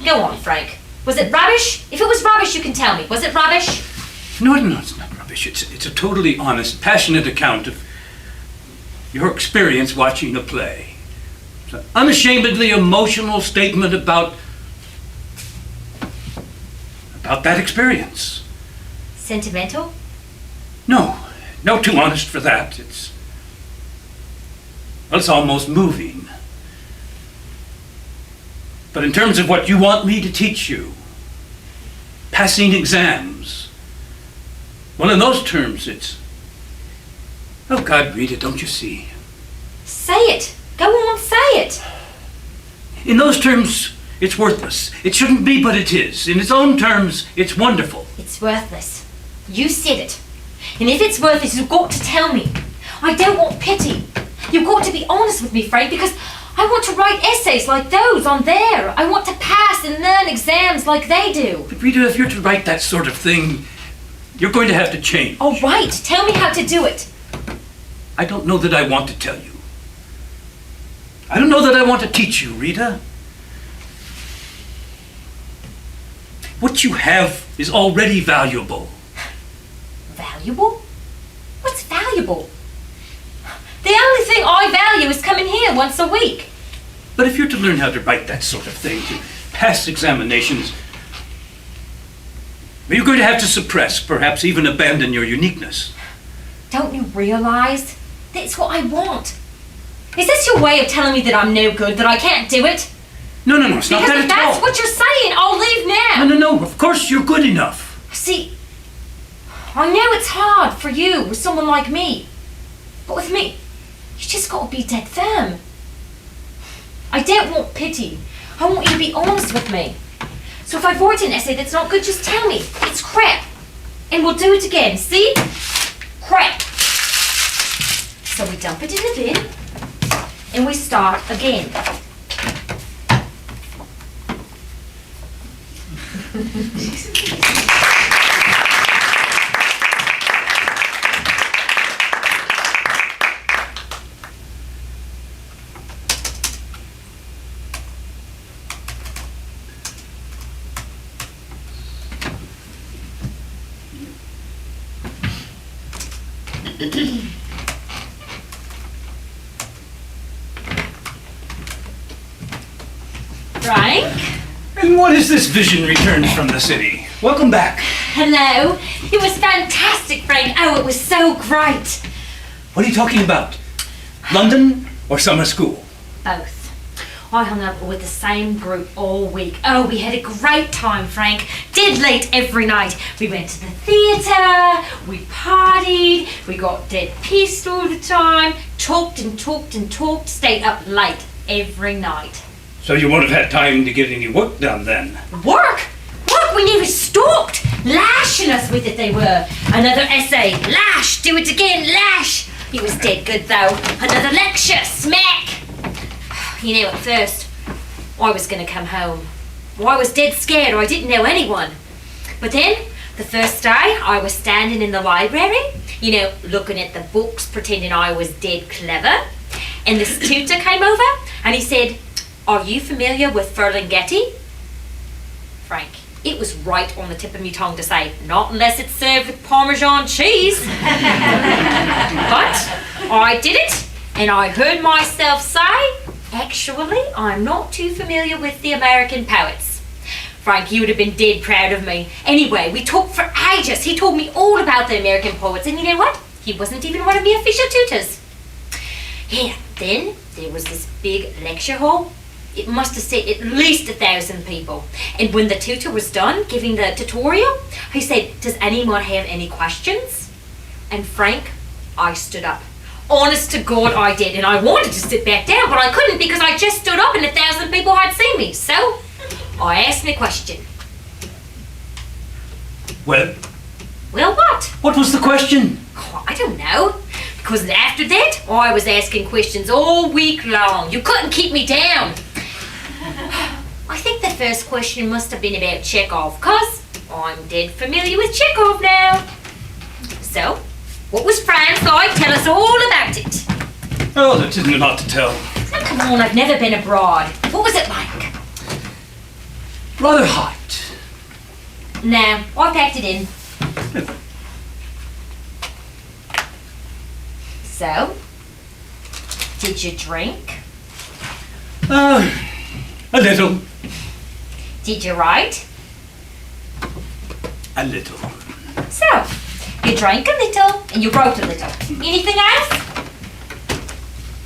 Go on, Frank. Was it rubbish? If it was rubbish, you can tell me. Was it rubbish? No, it's not rubbish. It's a totally honest, passionate account of your experience watching the play. It's an unashamedly emotional statement about that experience. Sentimental? No, too honest for that. It's almost moving. But in terms of what you want me to teach you, passing exams, well, in those terms, it's... Oh, God, Rita, don't you see? Say it. Go on, say it. In those terms, it's worthless. It shouldn't be, but it is. In its own terms, it's wonderful. It's worthless. You said it. And if it's worthless, you've got to tell me. I don't want pity. You've got to be honest with me, Frank, because I want to write essays like those on there. I want to pass and learn exams like they do. But Rita, if you're to write that sort of thing, you're going to have to change. All right, tell me how to do it. I don't know that I want to tell you. I don't know that I want to teach you, Rita. What you have is already valuable. Valuable? What's valuable? The only thing I value is coming here once a week. But if you're to learn how to write that sort of thing, to pass examinations, you're going to have to suppress, perhaps even abandon your uniqueness. Don't you realize? That's what I want. Is this your way of telling me that I'm no good, that I can't do it? No, it's not Because that if at that's all. what you're saying, I'll leave now. No, of course you're good enough. See, I know it's hard for you with someone like me. But with me, you just gotta be dead firm. I don't want pity. I want you to be honest with me. So if I write an essay that's not good, just tell me. It's crap. And we'll do it again. See? Crap. So we dump it in the bin. And we start again. Frank? And what is this vision returned from the city? Welcome back. Hello. It was fantastic, Frank. Oh, it was so great. What are you talking about? London or summer school? Both. I hung up with the same group all week. Oh, we had a great time, Frank. Dead late every night. We went to the theatre, we partied, we got dead pissed all the time, talked and talked and talked, stayed up late every night. So you won't have had time to get any work done then? Work? Work? We never stopped. Lashing us with it, they were. Another essay. Lash. Do it again. Lash. It was dead good, though. Another lecture. Smack. You know, at first, I was going to come home. Well, I was dead scared. I didn't know anyone. But then, the first day, I was standing in the library, you know, looking at the books, pretending I was dead clever. And this tutor came over, and he said, "Are you familiar with Ferlinghetti?" Frank, it was right on the tip of my tongue to say, not unless it's served with Parmesan cheese. But I did it, and I heard myself say, actually, I'm not too familiar with the American poets. Frank, you would have been dead proud of me. Anyway, we talked for ages. He told me all about the American poets, and you know what? He wasn't even one of the official tutors. Yeah, then there was this big lecture hall. It must have said at least 1,000 people. And when the tutor was done giving the tutorial, he said, "Does anyone have any questions?" And Frank, I stood up. Honest to God, I did. And I wanted to sit back down, but I couldn't because I just stood up and 1,000 people had seen me. So I asked my question. Well, What? what was the question? Oh, I don't know. Because after that, I was asking questions all week long. You couldn't keep me down. I think the first question must have been about Chekhov, because I'm dead familiar with Chekhov now. So, what was France like? Tell us all about it. Oh, that isn't a lot to tell. Now, come on, I've never been abroad. What was it like? Rather hot. No, I packed it in. So, did you drink? A little. Did you write? A little. So, you drank a little and you wrote a little. Anything else?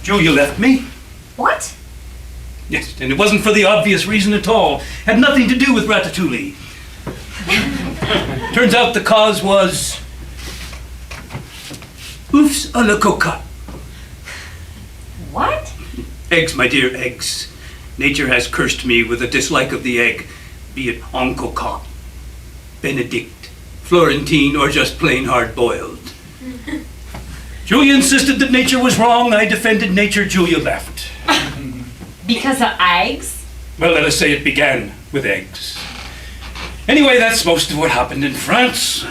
Julia left me. What? Yes, and it wasn't for the obvious reason at all. Had nothing to do with ratatouille. Turns out the cause was oufs à la cocotte. What? Eggs, my dear, eggs. Nature has cursed me with a dislike of the egg, be it en cocotte, Benedict, Florentine, or just plain hard-boiled. Julia insisted that nature was wrong. I defended nature. Julia left. Because of eggs? Well, let us say it began with eggs. Anyway, that's most of what happened in France.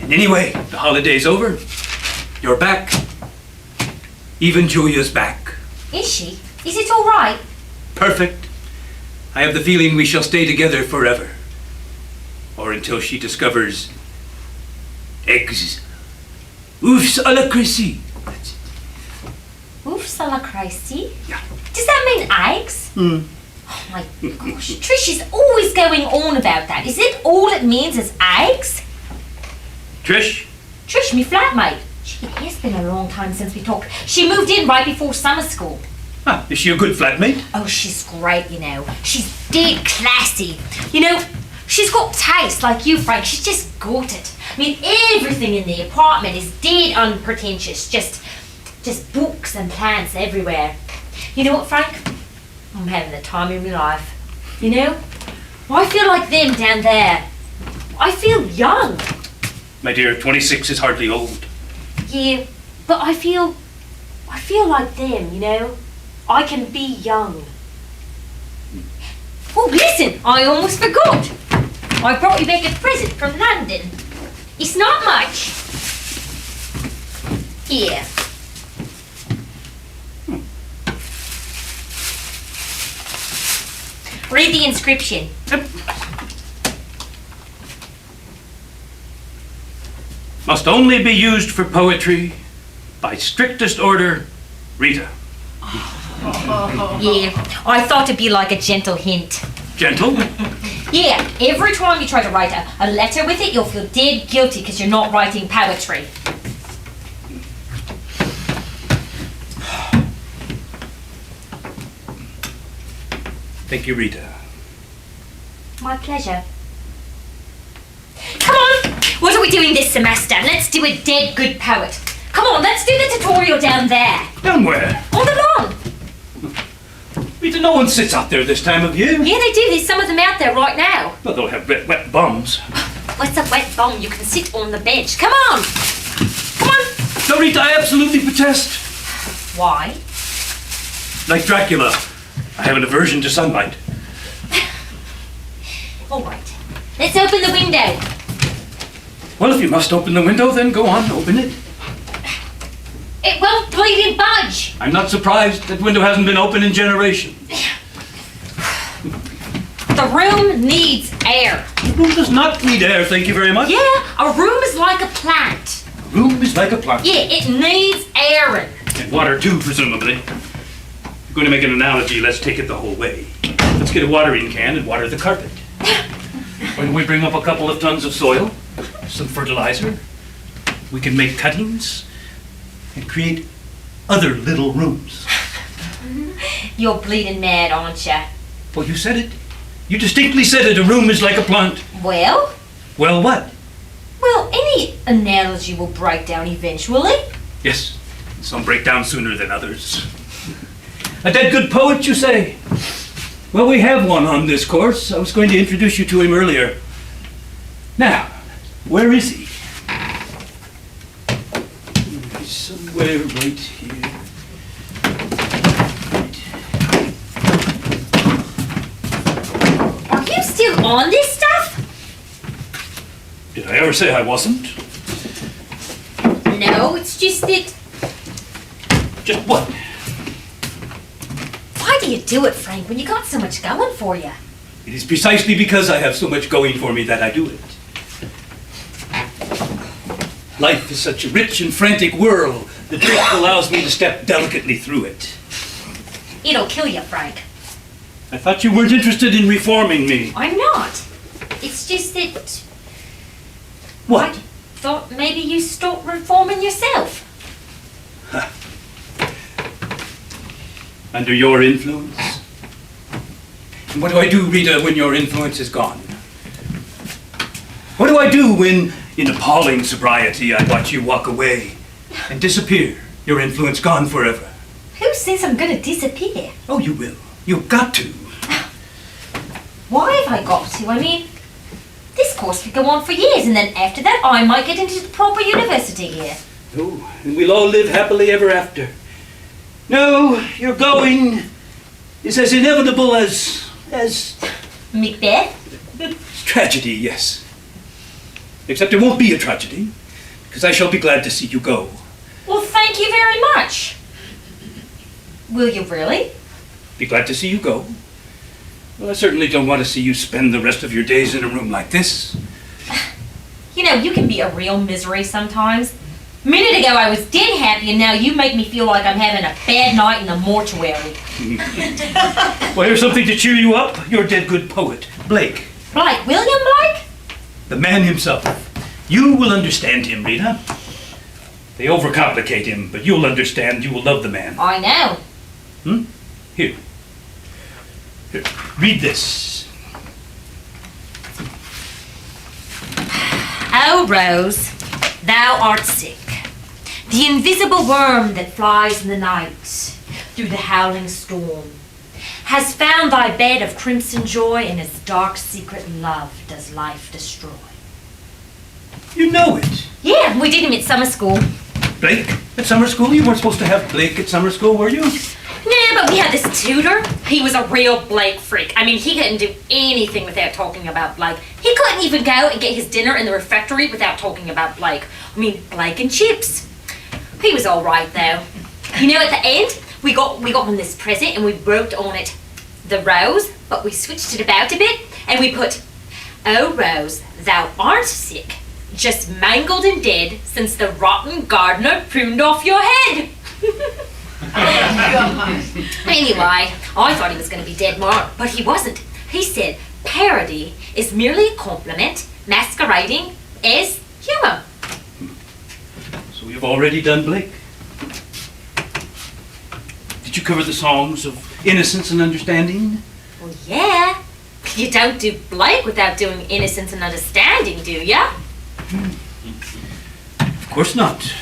And anyway, the holiday's over. You're back. Even Julia's back. Is she? Is it all right? Perfect. I have the feeling we shall stay together forever. Or until she discovers eggs. Oofs a la Chrissy. Oofs a la Chrissy? Yeah. Does that mean eggs? Hmm. Oh my gosh, Trish is always going on about that. Is it all it means is eggs? Trish? Trish, me flatmate. Gee, it has been a long time since we talked. She moved in right before summer school. Ah, is she a good flatmate? Oh, she's great, you know. She's dead classy. You know, she's got taste like you, Frank. She's just got it. I mean, everything in the apartment is dead unpretentious. Just books and plants everywhere. You know what, Frank? I'm having the time of my life. You know? I feel like them down there. I feel young. My dear, 26 is hardly old. Yeah, but I feel like them, you know? I can be young. Oh, listen, I almost forgot. I brought you back a present from London. It's not much. Here. Read the inscription. Must only be used for poetry, by strictest order, Rita. Yeah, I thought it'd be like a gentle hint. Gentle? Yeah, every time you try to write a letter with it, you'll feel dead guilty because you're not writing poetry. Thank you, Rita. My pleasure. Come on! What are we doing this semester? Let's do a dead good poet. Come on, let's do the tutorial down there. Down where? On the lawn. Rita, no one sits out there this time of year. Yeah, they do. There's some of them out there right now. Well, they'll have wet bums. What's a wet bum? You can sit on the bench. Come on! Come on! No, Rita, I absolutely protest. Why? Like Dracula, I have an aversion to sunlight. All right. Let's open the window. Well, if you must open the window, then go on, open it. It won't bleeding budge. I'm not surprised. That window hasn't been open in generations. The room needs air. The room does not need air, thank you very much. Yeah, a room is like a plant. A room is like a plant. Yeah, it needs airing. And water too, presumably. If you're going to make an analogy, let's take it the whole way. Let's get a watering can and water the carpet. When we bring up a couple of tons of soil, some fertilizer, we can make cuttings and create other little rooms. You're bleeding mad, aren't you? Well, you said it. You distinctly said it. A room is like a plant. Well? Well, what? Well, any analogy will break down eventually. Yes, some break down sooner than others. A dead good poet, you say? Well, we have one on this course. I was going to introduce you to him earlier. Now, where is he? He's somewhere right here. Are you still on this stuff? Did I ever say I wasn't? No, it's just that... Just what? Why do you do it, Frank, when you got so much going for you? It is precisely because I have so much going for me that I do it. Life is such a rich and frantic whirl. The drift allows me to step delicately through it. It'll kill you, Frank. I thought you weren't interested in reforming me. I'm not. It's just that... What? I thought maybe you stopped reforming yourself. Under your influence? And what do I do, Rita, when your influence is gone? What do I do when, in appalling sobriety, I watch you walk away and disappear, your influence gone forever? Who says I'm going to disappear? Oh, you will. You've got to. Why have I got to? I mean, this course could go on for years, and then after that I might get into the proper university here. Oh, and we'll all live happily ever after. No, your going is as inevitable as Macbeth? tragedy, yes. Except it won't be a tragedy, because I shall be glad to see you go. Well, thank you very much. Will you really? Be glad to see you go. Well, I certainly don't want to see you spend the rest of your days in a room like this. You know, you can be a real misery sometimes. A minute ago I was dead happy, and now you make me feel like I'm having a bad night in the mortuary. Well, here's something to cheer you up. Your dead good poet, Blake. Blake, William Blake? The man himself. You will understand him, Rita. They overcomplicate him, but you'll understand. You will love the man. I know. Here. Here. Read this. Oh, Rose, thou art sick. The invisible worm that flies in the night through the howling storm has found thy bed of crimson joy, and its dark secret love does life destroy. You know it. Yeah, we did him at summer school. Blake at summer school? You weren't supposed to have Blake at summer school, were you? Nah, but we had this tutor. He was a real Blake freak. I mean, he couldn't do anything without talking about Blake. He couldn't even go and get his dinner in the refectory without talking about Blake. I mean, Blake and chips. He was all right, though. You know, at the end, we got him this present, and we wrote on it, the rose, but we switched it about a bit, and we put, oh, Rose, thou art sick, just mangled and dead since the rotten gardener pruned off your head. Anyway, I thought he was going to be dead more, but he wasn't. He said, parody is merely a compliment masquerading as humor. So you've already done Blake? Did you cover the songs of innocence and understanding? Well, yeah. You don't do Blake without doing innocence and understanding, do ya? Of course not.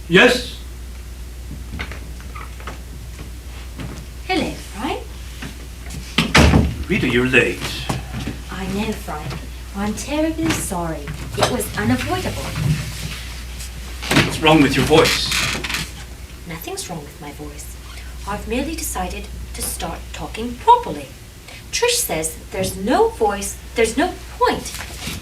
Yes? Hello, Frank. Rita, you're late. I know, Frank. I'm terribly sorry. It was unavoidable. What's wrong with your voice? Nothing's wrong with my voice. I've merely decided to start talking properly. Trish says there's no point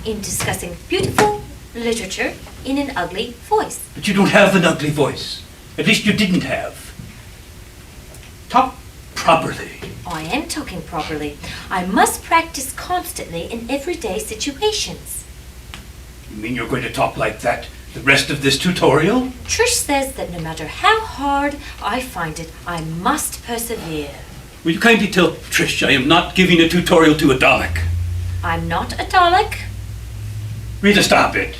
in discussing beautiful literature in an ugly voice. But you don't have an ugly voice. At least you didn't have. Talk properly. I am talking properly. I must practice constantly in everyday situations. You mean you're going to talk like that the rest of this tutorial? Trish says that no matter how hard I find it, I must persevere. Will you kindly tell Trish I am not giving a tutorial to a Dalek? I'm not a Dalek. Rita, stop it.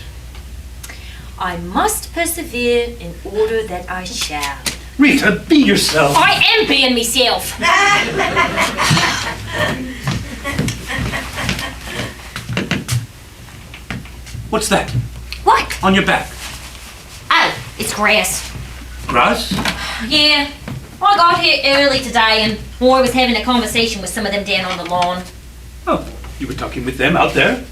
I must persevere in order that I shall. Rita, be yourself. I am being myself. What's that? What? On your back? Oh, it's grass. Grass? Yeah. I got here early today and I was having a conversation with some of them down on the lawn. Oh, you were talking with them out there?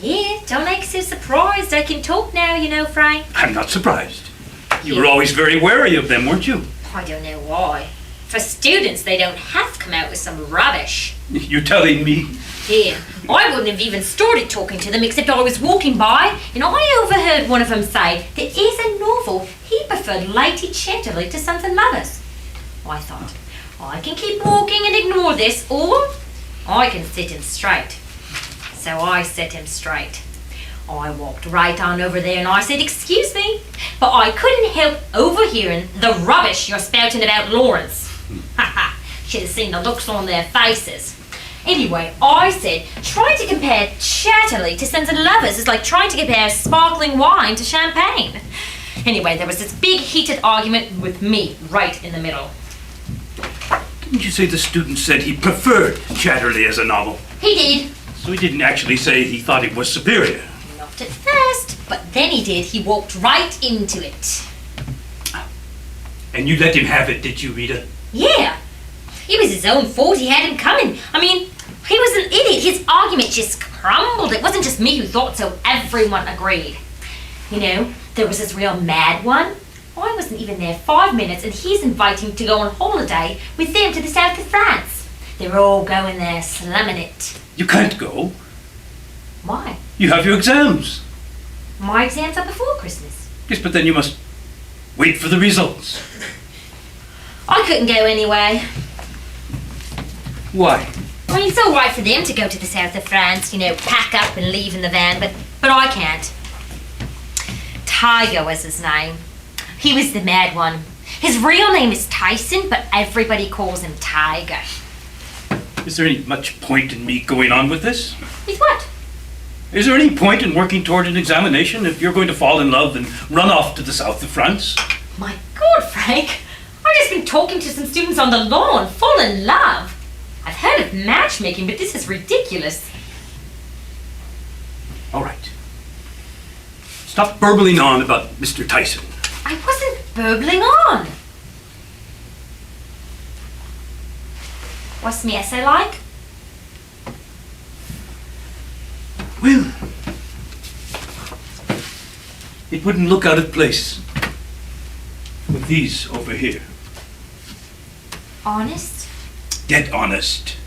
Yeah, don't act so surprised. I can talk now, you know, Frank. I'm not surprised. You were always very wary of them, weren't you? I don't know why. For students, they don't have to come out with some rubbish. You're telling me? Yeah, I wouldn't have even started talking to them except I was walking by and I overheard one of them say there is a novel he preferred Lady Chatterley to Sons and Mothers. I thought, I can keep walking and ignore this, or I can set him straight. So I set him straight. I walked right on over there and I said, excuse me, but I couldn't help overhearing the rubbish you're spouting about Lawrence. Should have seen the looks on their faces. Anyway, I said, trying to compare Chatterley to Sons and Lovers is like trying to compare sparkling wine to champagne. Anyway, there was this big heated argument with me right in the middle. Didn't you say the student said he preferred Chatterley as a novel? He did. So he didn't actually say he thought it was superior. Not at first. But then he did. He walked right into it. And you let him have it, did you, Rita? Yeah. It was his own fault. He had him coming. I mean, he was an idiot. His argument just crumbled. It wasn't just me who thought so. Everyone agreed. You know, there was this real mad one. I wasn't even there 5 minutes, and he's inviting me to go on holiday with them to the south of France. They're all going there, slumming it. You can't go. Why? You have your exams. My exams are before Christmas. Yes, but then you must wait for the results. I couldn't go anyway. Why? I mean, it's all right for them to go to the south of France, you know, pack up and leave in the van, but I can't. Tiger was his name. He was the mad one. His real name is Tyson, but everybody calls him Tiger. Is there any much point in me going on with this? With what? Is there any point in working toward an examination if you're going to fall in love and run off to the south of France? My God, Frank. I've just been talking to some students on the lawn, full in love. I've heard of matchmaking, but this is ridiculous. All right. Stop burbling on about Mr. Tyson. I wasn't burbling on. What's my essay like? Well, it wouldn't look out of place with these over here. Honest? Dead honest.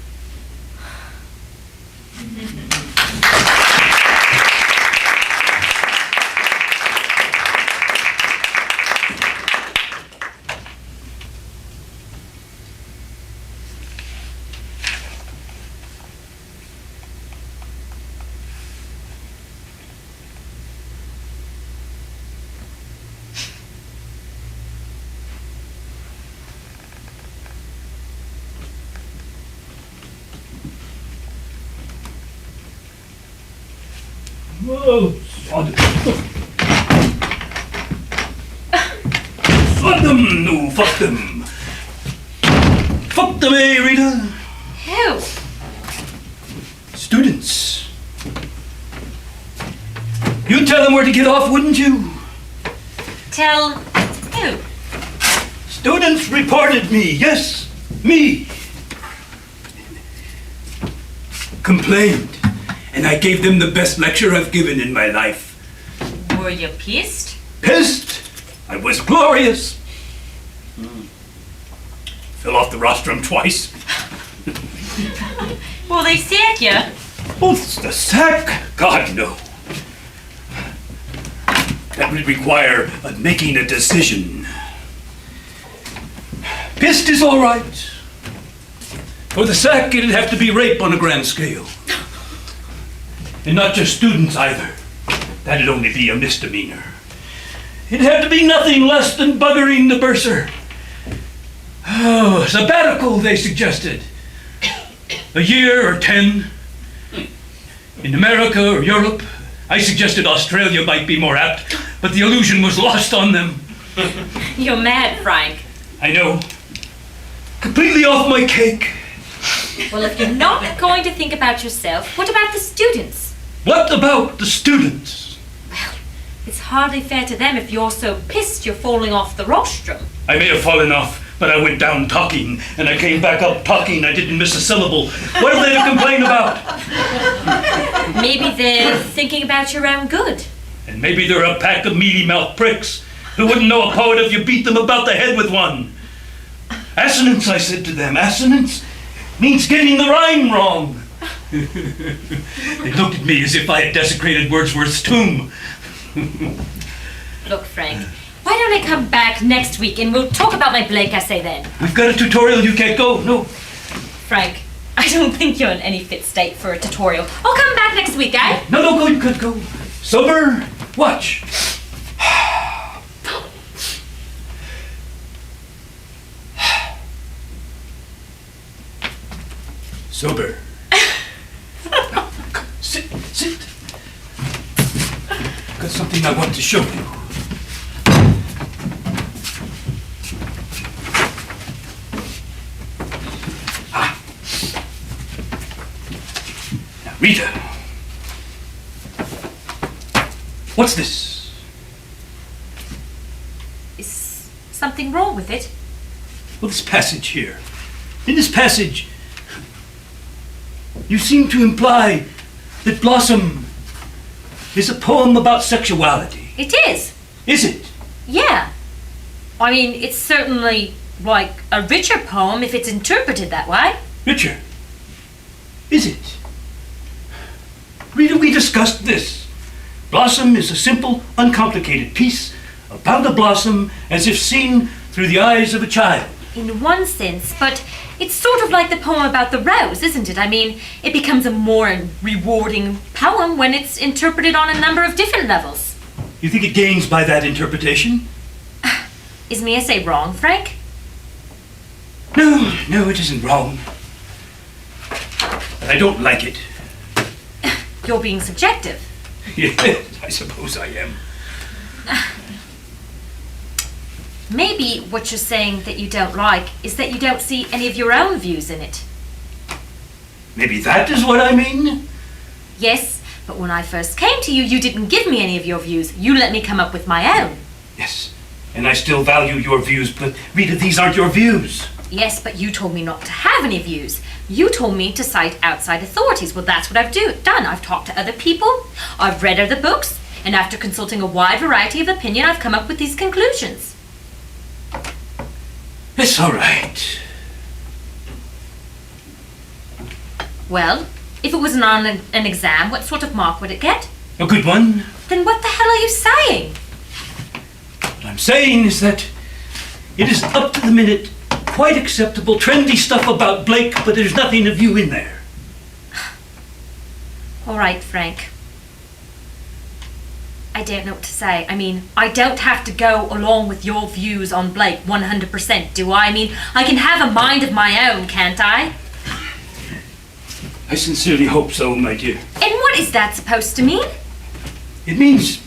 Whoa, sod. Sod them, no, fuck them. Fuck them, eh, Rita? Who? Students. You'd tell them where to get off, wouldn't you? Tell who? Students reported me, yes, me. Complained. And I gave them the best lecture I've given in my life. Were you pissed? Pissed? I was glorious. Fell off the rostrum twice. Well, they sack you. Oh, the sack? God, no. That would require making a decision. Pissed is all right. For the sack, it'd have to be rape on a grand scale. And not just students either. That'd only be a misdemeanor. It'd have to be nothing less than buggering the bursar. Oh, sabbatical, they suggested. A year or 10. In America or Europe. I suggested Australia might be more apt, but the illusion was lost on them. You're mad, Frank. I know. Completely off my cake. Well, if you're not going to think about yourself, what about the students? What about the students? Well, it's hardly fair to them if you're so pissed you're falling off the rostrum. I may have fallen off, but I went down talking, and I came back up talking. I didn't miss a syllable. What are they to complain about? Maybe they're thinking about your own good. And maybe they're a pack of mealy-mouthed pricks who wouldn't know a poet if you beat them about the head with one. Assonance, I said to them. Assonance means getting the rhyme wrong. They looked at me as if I had desecrated Wordsworth's tomb. Look, Frank, why don't I come back next week and we'll talk about my Blake essay then? We've got a tutorial, you can't go, no. Frank, I don't think you're in any fit state for a tutorial. I'll come back next week, eh? No, go, you can't go. Sober, watch. Sober. Now, come, sit. Got something I want to show you. Now, Rita. What's this? Is something wrong with it? Well, this passage here. In this passage, you seem to imply that Blossom is a poem about sexuality. It is. Is it? Yeah. I mean, it's certainly like a richer poem if it's interpreted that way. Richer? Is it? Rita, we discussed this. Blossom is a simple, uncomplicated piece about a blossom as if seen through the eyes of a child. In one sense, but it's sort of like the poem about the rose, isn't it? I mean, it becomes a more rewarding poem when it's interpreted on a number of different levels. You think it gains by that interpretation? Is my essay wrong, Frank? No, it isn't wrong. But I don't like it. You're being subjective. Yes, I suppose I am. Maybe what you're saying that you don't like is that you don't see any of your own views in it. Maybe that is what I mean? Yes, but when I first came to you, you didn't give me any of your views. You let me come up with my own. Yes, and I still value your views, but Rita, these aren't your views. Yes, but you told me not to have any views. You told me to cite outside authorities. Well, that's what I've done. I've talked to other people, I've read other books, and after consulting a wide variety of opinion, I've come up with these conclusions. It's all right. Well, if it was on an exam, what sort of mark would it get? A good one. Then what the hell are you saying? What I'm saying is that it is up to the minute, quite acceptable, trendy stuff about Blake, but there's nothing of you in there. All right, Frank. I don't know what to say. I mean, I don't have to go along with your views on Blake 100%, do I? I mean, I can have a mind of my own, can't I? I sincerely hope so, my dear. And what is that supposed to mean? It means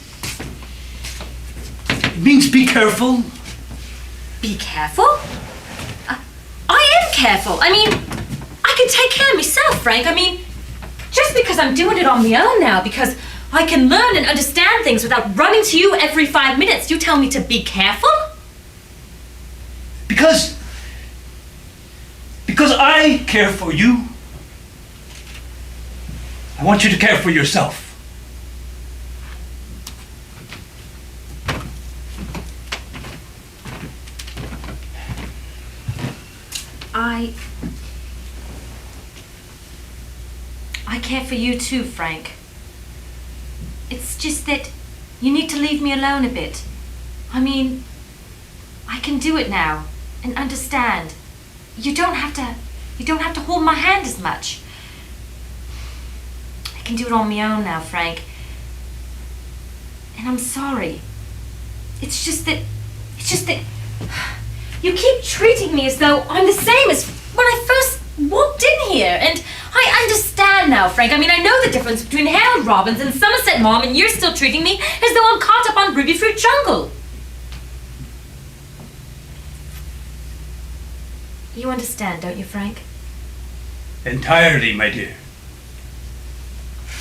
be careful. Be careful? I am careful. I mean, I can take care of myself, Frank. I mean, just because I'm doing it on my own now, because I can learn and understand things without running to you every 5 minutes, you tell me to be careful? Because I care for you. I want you to care for yourself. I care for you too, Frank. It's just that you need to leave me alone a bit. I mean, I can do it now and understand. You don't have to hold my hand as much. I can do it on my own now, Frank. And I'm sorry. It's just that you keep treating me as though I'm the same as when I first walked in here. And I understand now, Frank. I mean, I know the difference between Harold Robbins and Somerset Maugham, and you're still treating me as though I'm caught up on Ruby Fruit Jungle. You understand, don't you, Frank? Entirely, my dear.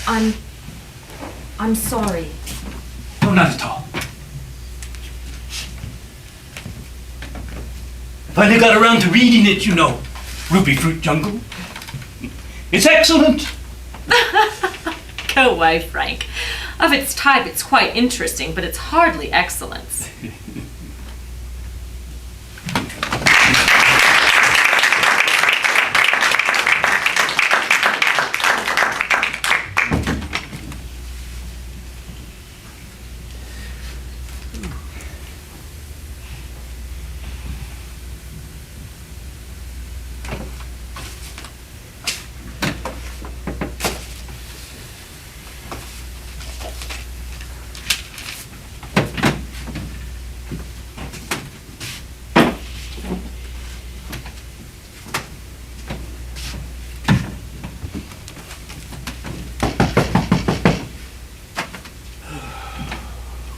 I'm sorry. No, not at all. Finally got around to reading it, you know. Ruby Fruit Jungle. It's excellent. Go away, Frank. Of its type, it's quite interesting, but it's hardly excellence.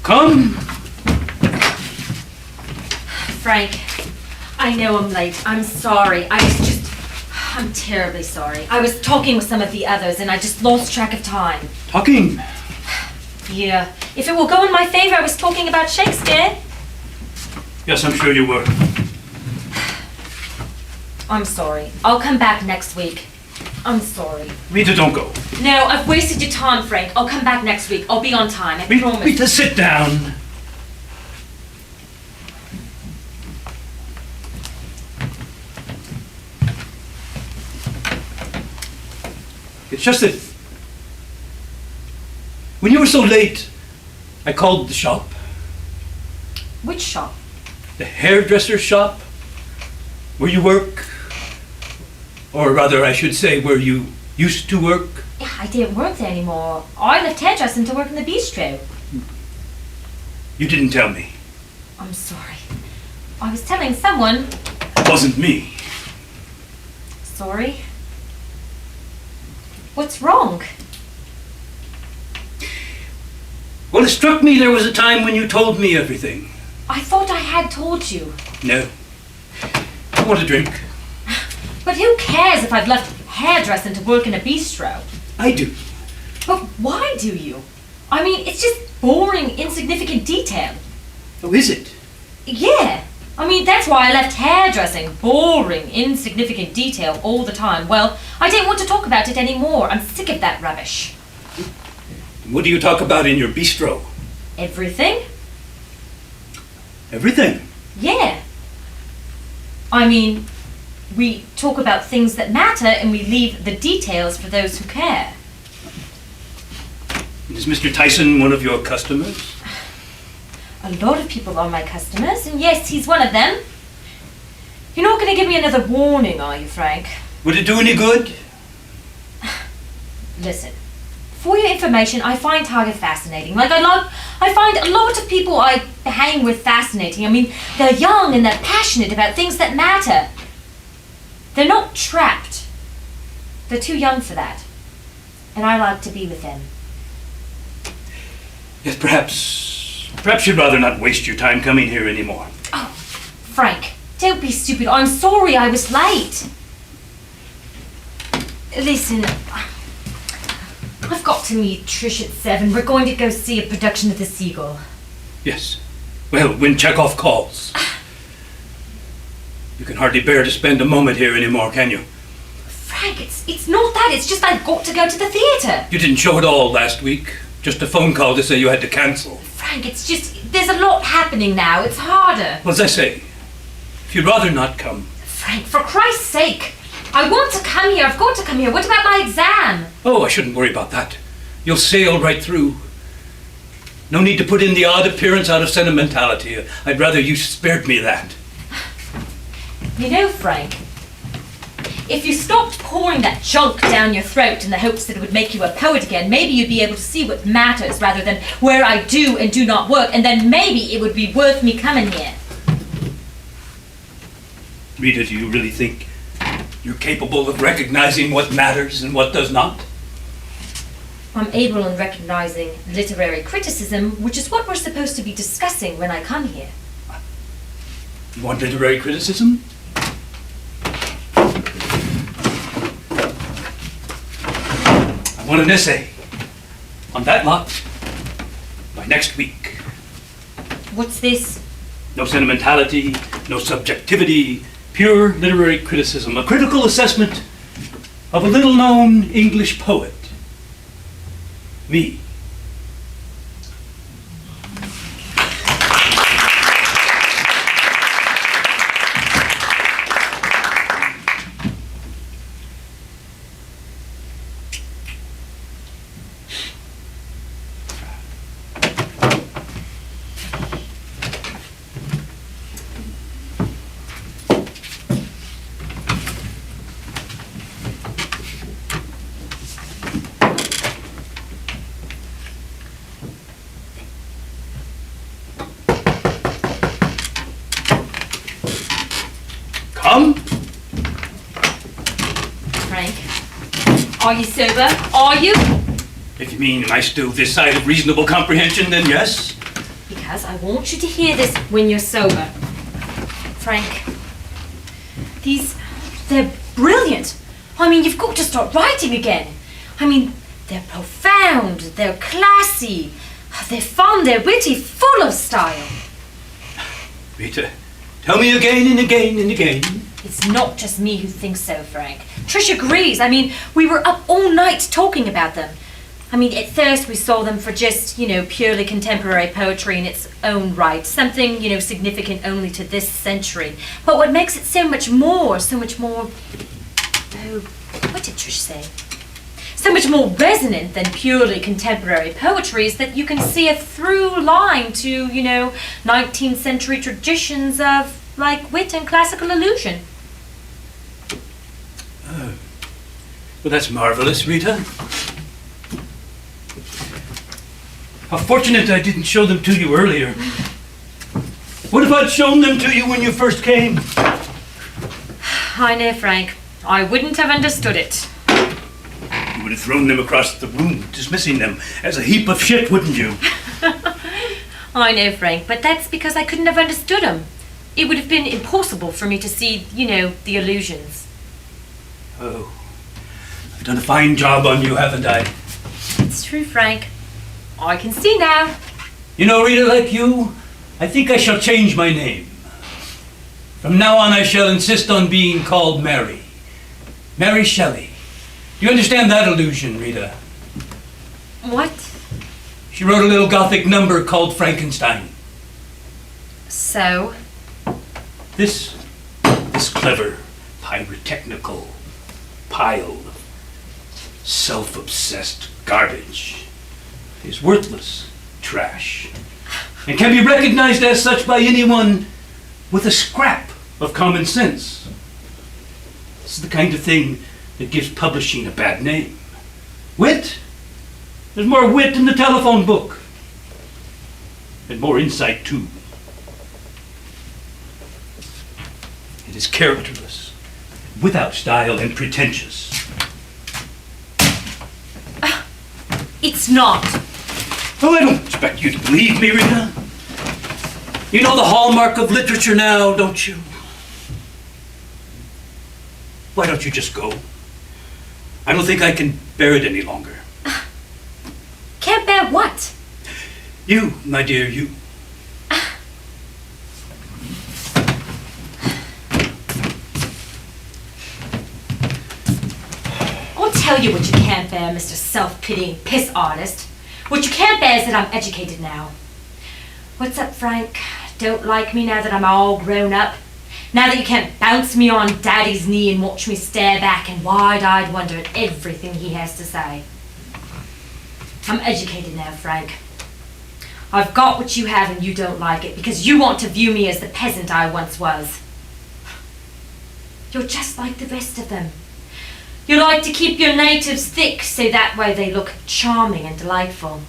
Come. Frank, I know I'm late. I'm sorry. I'm terribly sorry. I was talking with some of the others and I just lost track of time. Talking. Yeah, if it will go in my favour, I was talking about Shakespeare. Yes, I'm sure you were. I'm sorry. I'll come back next week. I'm sorry. Rita, don't go. No, I've wasted your time, Frank. I'll come back next week. I'll be on time, I promise. Rita, sit down. It's just that when you were so late, I called the shop. Which shop? The hairdresser's shop, where you work. Or rather, I should say, where you used to work. Yeah, I didn't work there anymore. I left hairdressing to work in the bistro. You didn't tell me. I'm sorry. I was telling someone. It wasn't me. Sorry. What's wrong? Well, it struck me there was a time when you told me everything. I thought I had told you. No. I want a drink. But who cares if I've left hairdressing to work in a bistro? I do. But why do you? I mean, it's just boring, insignificant detail. Oh, is it? Yeah. I mean, that's why I left hairdressing. Boring, insignificant detail all the time. Well, I don't want to talk about it anymore. I'm sick of that rubbish. What do you talk about in your bistro? Everything? Everything? Yeah. I mean, we talk about things that matter and we leave the details for those who care. Is Mr. Tyson one of your customers? A lot of people are my customers, and yes, he's one of them. You're not going to give me another warning, are you, Frank? Would it do any good? Listen, for your information, I find Tiger fascinating. I find a lot of people I hang with fascinating. I mean, they're young and they're passionate about things that matter. They're not trapped. They're too young for that. And I like to be with them. Yes, perhaps you'd rather not waste your time coming here anymore. Oh, Frank, don't be stupid. I'm sorry I was late. Listen, I've got to meet Trish at 7. We're going to go see a production of The Seagull. Yes. Well, when Chekhov calls. You can hardly bear to spend a moment here anymore, can you? Frank, it's not that. It's just I've got to go to the theatre. You didn't show it all last week. Just a phone call to say you had to cancel. Frank, it's just, there's a lot happening now. It's harder. Well, as I say, if you'd rather not come. Frank, for Christ's sake. I want to come here. I've got to come here. What about my exam? Oh, I shouldn't worry about that. You'll sail right through. No need to put in the odd appearance out of sentimentality. I'd rather you spared me that. You know, Frank, if you stopped pouring that junk down your throat in the hopes that it would make you a poet again, maybe you'd be able to see what matters rather than where I do and do not work, and then maybe it would be worth me coming here. Rita, do you really think you're capable of recognizing what matters and what does not? I'm able in recognizing literary criticism, which is what we're supposed to be discussing when I come here. You want literary criticism? I want an essay on that lot by next week. What's this? No sentimentality, no subjectivity, pure literary criticism, a critical assessment of a little-known English poet. Me. Come. Frank, are you sober? Are you? If you mean, am I still this side of reasonable comprehension, then yes. Because I want you to hear this when you're sober. Frank, they're brilliant. I mean, you've got to start writing again. I mean, they're profound, they're classy, They're fun, they're witty, full of style. Rita, tell me again and again and again. It's not just me who thinks so, Frank. Trish agrees. I mean, we were up all night talking about them. I mean, at first we saw them for just, purely contemporary poetry in its own right. Something, significant only to this century. But what makes it so much more, oh, what did Trish say? So much more resonant than purely contemporary poetry is that you can see a through line to, 19th century traditions of, wit and classical allusion. Oh. Well, that's marvelous, Rita. How fortunate I didn't show them to you earlier. What if I'd shown them to you when you first came? I know, Frank. I wouldn't have understood it. You would have thrown them across the room, dismissing them as a heap of shit, wouldn't you? I know, Frank, but that's because I couldn't have understood them. It would have been impossible for me to see, the allusions. Oh, I've done a fine job on you, haven't I? It's true, Frank. I can see now. Rita, like you, I think I shall change my name. From now on, I shall insist on being called Mary. Mary Shelley. Do you understand that allusion, Rita? What? She wrote a little Gothic number called Frankenstein. So? This clever, pyrotechnical pile of self-obsessed garbage is worthless trash and can be recognized as such by anyone with a scrap of common sense. This is the kind of thing that gives publishing a bad name. Wit? There's more wit in the telephone book. And more insight, too. It is characterless, without style and pretentious. It's not. Oh, I don't expect you to believe me, Rita. You know the hallmark of literature now, don't you? Why don't you just go? I don't think I can bear it any longer. Can't bear what? You, my dear, you. I'll tell you what you can't bear, Mr. Self-pitying piss artist. What you can't bear is that I'm educated now. What's up, Frank? Don't like me now that I'm all grown up? Now that you can't bounce me on Daddy's knee and watch me stare back and wide-eyed wonder at everything he has to say? I'm educated now, Frank. I've got what you have and you don't like it because you want to view me as the peasant I once was. You're just like the rest of them. You like to keep your natives thick so that way they look charming and delightful.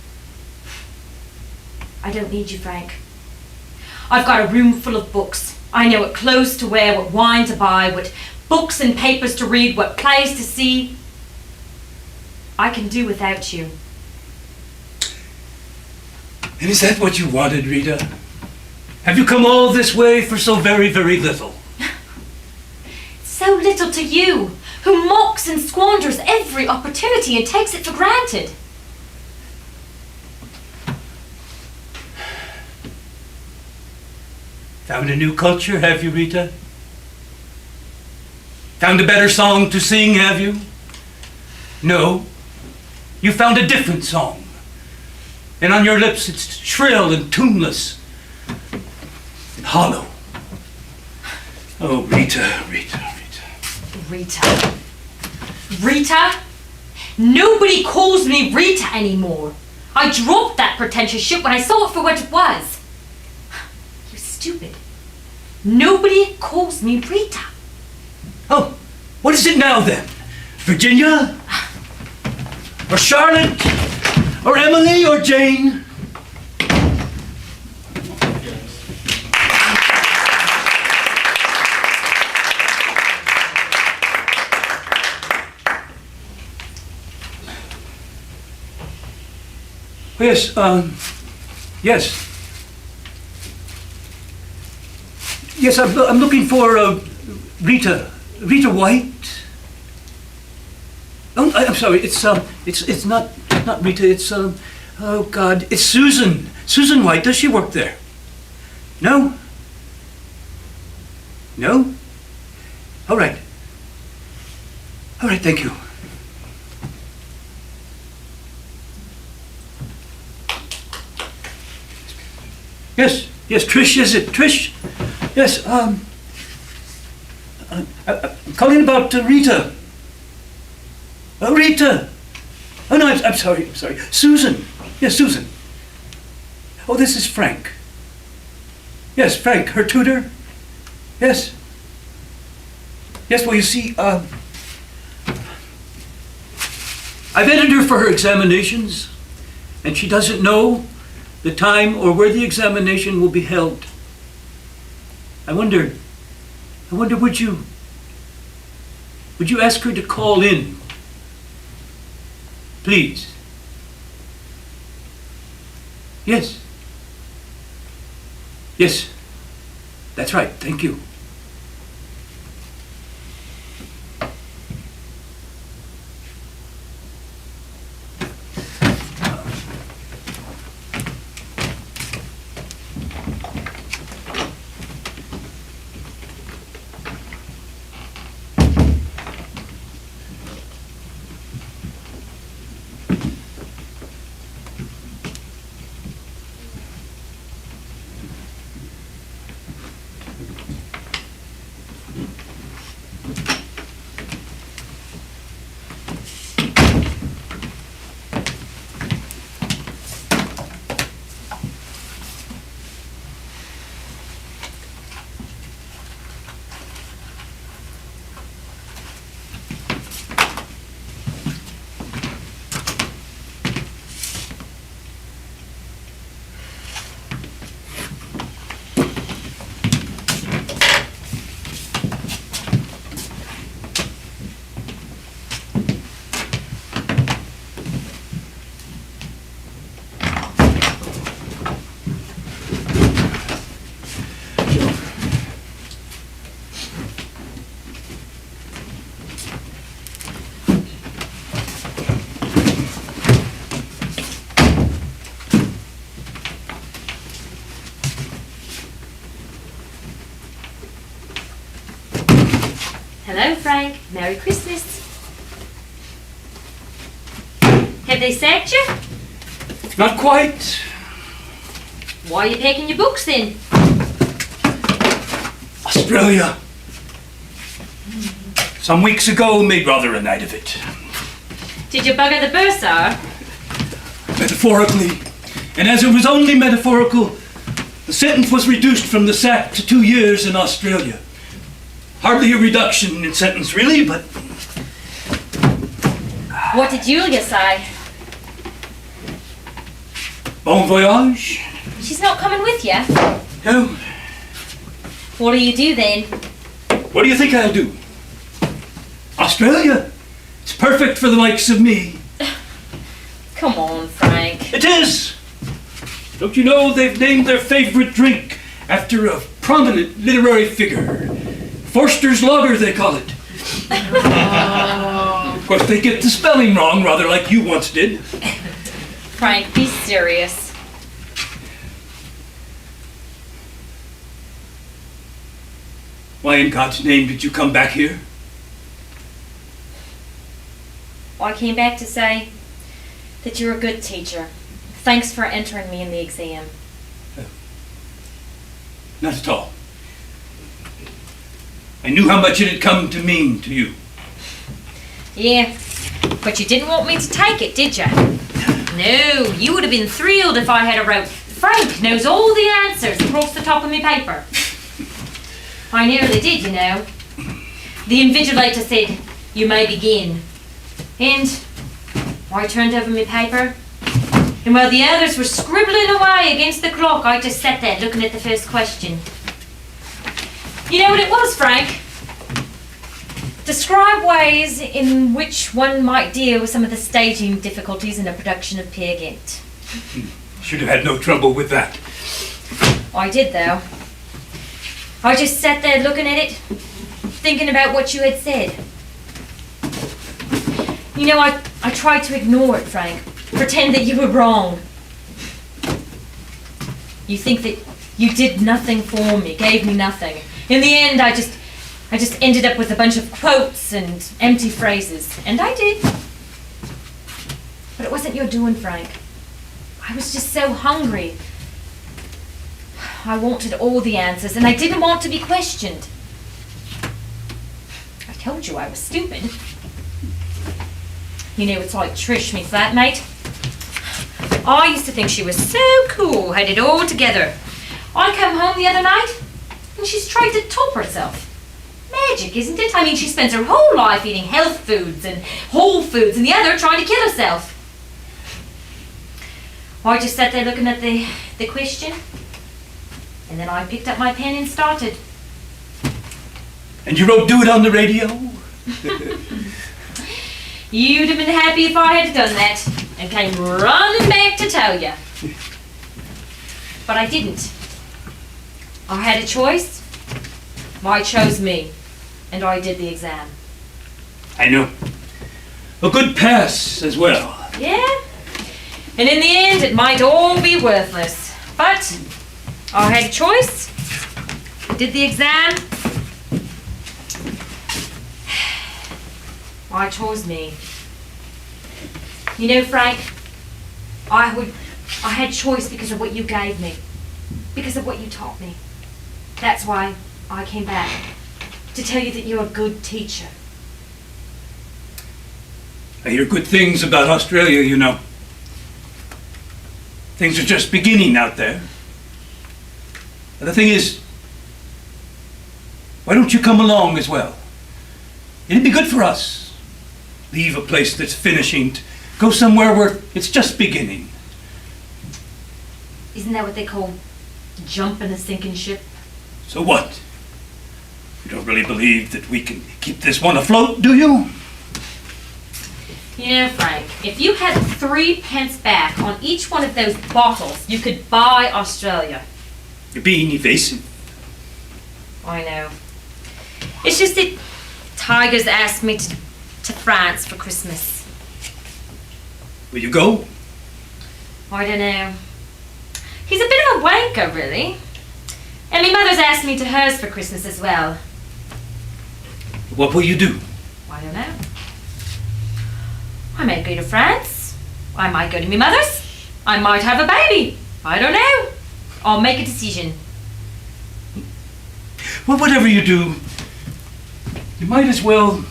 I don't need you, Frank. I've got a room full of books. I know what clothes to wear, what wine to buy, what books and papers to read, what plays to see. I can do without you. And is that what you wanted, Rita? Have you come all this way for so very, very little? So little to you, who mocks and squanders every opportunity and takes it for granted. Found a new culture, have you, Rita? Found a better song to sing, have you? No. You found a different song. And on your lips it's shrill and tuneless and hollow. Oh, Rita, Rita, Rita. Rita. Rita? Nobody calls me Rita anymore. I dropped that pretentious shit when I saw it for what it was. You're stupid. Nobody calls me Rita. Oh, what is it now then? Virginia? Or Charlotte? Or Emily? Or Jane? Yes, yes. Yes, I'm looking for Rita. Rita White. Oh, I'm sorry. It's not Rita. It's Oh, God, it's Susan. Susan White, does she work there? No? No? All right. All right, thank you. Yes, Trish, is it? Trish? Yes, I'm calling about Rita. Oh, Rita! Oh, no, I'm sorry. Susan. Yes, Susan. Oh, this is Frank. Yes, Frank, her tutor. Yes. Yes, well, you see, I've entered her for her examinations, and she doesn't know the time or where the examination will be held. I wonder, would you ask her to call in? Please. Yes. Yes. That's right. Thank you. Hello, Frank. Merry Christmas. Have they sacked you? Not quite. Why are you packing your books then? Australia. Some weeks ago made rather a night of it. Did you bugger the bursar? Metaphorically. And as it was only metaphorical, the sentence was reduced from the sack to 2 years in Australia. Hardly a reduction in sentence, really, but... What did Julia say? Bon voyage? She's not coming with you. No. What do you do then? What do you think I'll do? Australia? It's perfect for the likes of me. Come on, Frank. It is! Don't you know they've named their favorite drink after a prominent literary figure? Forster's Lager, they call it. Of course, they get the spelling wrong, rather like you once did. Frank, be serious. Why in God's name did you come back here? I came back to say that you're a good teacher. Thanks for entering me in the exam. Not at all. I knew how much it had come to mean to you. Yeah, but you didn't want me to take it, did you? No, you would have been thrilled if I had wrote, Frank knows all the answers across the top of my paper. I nearly did, you know. The invigilator said, you may begin. And I turned over my paper, and while the others were scribbling away against the clock, I just sat there looking at the first question. You know what it was, Frank? Describe ways in which one might deal with some of the staging difficulties in a production of Peer Gynt. Should have had no trouble with that. I did, though. I just sat there looking at it, thinking about what you had said. You know, I tried to ignore it, Frank. Pretend that you were wrong. You think that you did nothing for me, gave me nothing. In the end, I just ended up with a bunch of quotes and empty phrases. And I did. But it wasn't your doing, Frank. I was just so hungry. I wanted all the answers, and I didn't want to be questioned. I told you I was stupid. You know, it's like Trish, me flatmate. I used to think she was so cool, had it all together. I come home the other night, and she's tried to top herself. Magic, isn't it? I mean, she spends her whole life eating health foods and whole foods, and the other trying to kill herself. I just sat there looking at the question, and then I picked up my pen and started. And you wrote "Do It" on the radio? You'd have been happy if I had done that, and came running back to tell you. But I didn't. I had a choice. I chose me, and I did the exam. I know. A good pass as well. Yeah? And in the end, it might all be worthless. But I had a choice. Did the exam. I chose me. You know, Frank, I had choice because of what you gave me. Because of what you taught me. That's why I came back. To tell you that you're a good teacher. I hear good things about Australia, you know. Things are just beginning out there. And the thing is, why don't you come along as well? It'd be good for us. Leave a place that's finishing, to go somewhere where it's just beginning. Isn't that what they call jumping a sinking ship? So what? You don't really believe that we can keep this one afloat, do you? You know, Frank, if you had 3 pence back on each one of those bottles, you could buy Australia. You're being evasive. I know. It's just that Tiger's asked me to France for Christmas. Will you go? I don't know. He's a bit of a wanker, really. And my mother's asked me to hers for Christmas as well. What will you do? I don't know. I might go to France. I might go to my mother's. I might have a baby. I don't know. I'll make a decision. Well, whatever you do, you might as well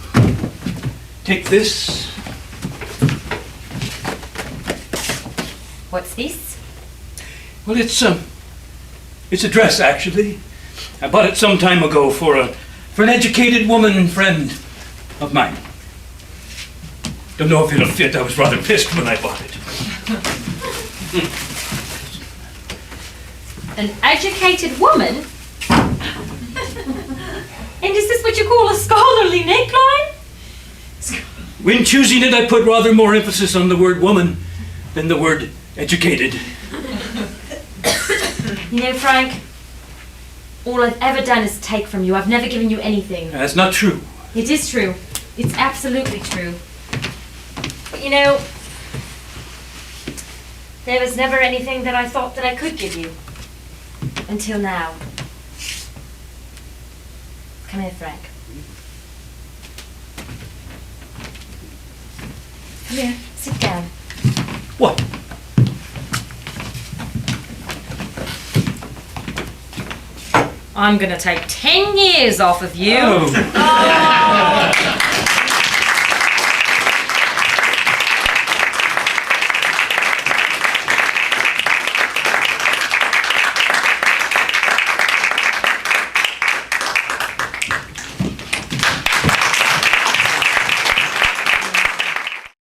take this. What's this? Well, it's a dress, actually. I bought it some time ago for an educated woman friend of mine. Don't know if it'll fit. I was rather pissed when I bought it. An educated woman? And is this what you call a scholarly neckline? When choosing it, I put rather more emphasis on the word woman than the word educated. You know, Frank, all I've ever done is take from you. I've never given you anything. That's not true. It is true. It's absolutely true. But you know, there was never anything that I thought that I could give you. Until now. Come here, Frank. Come here, sit down. What? I'm gonna take 10 years off of you. Oh.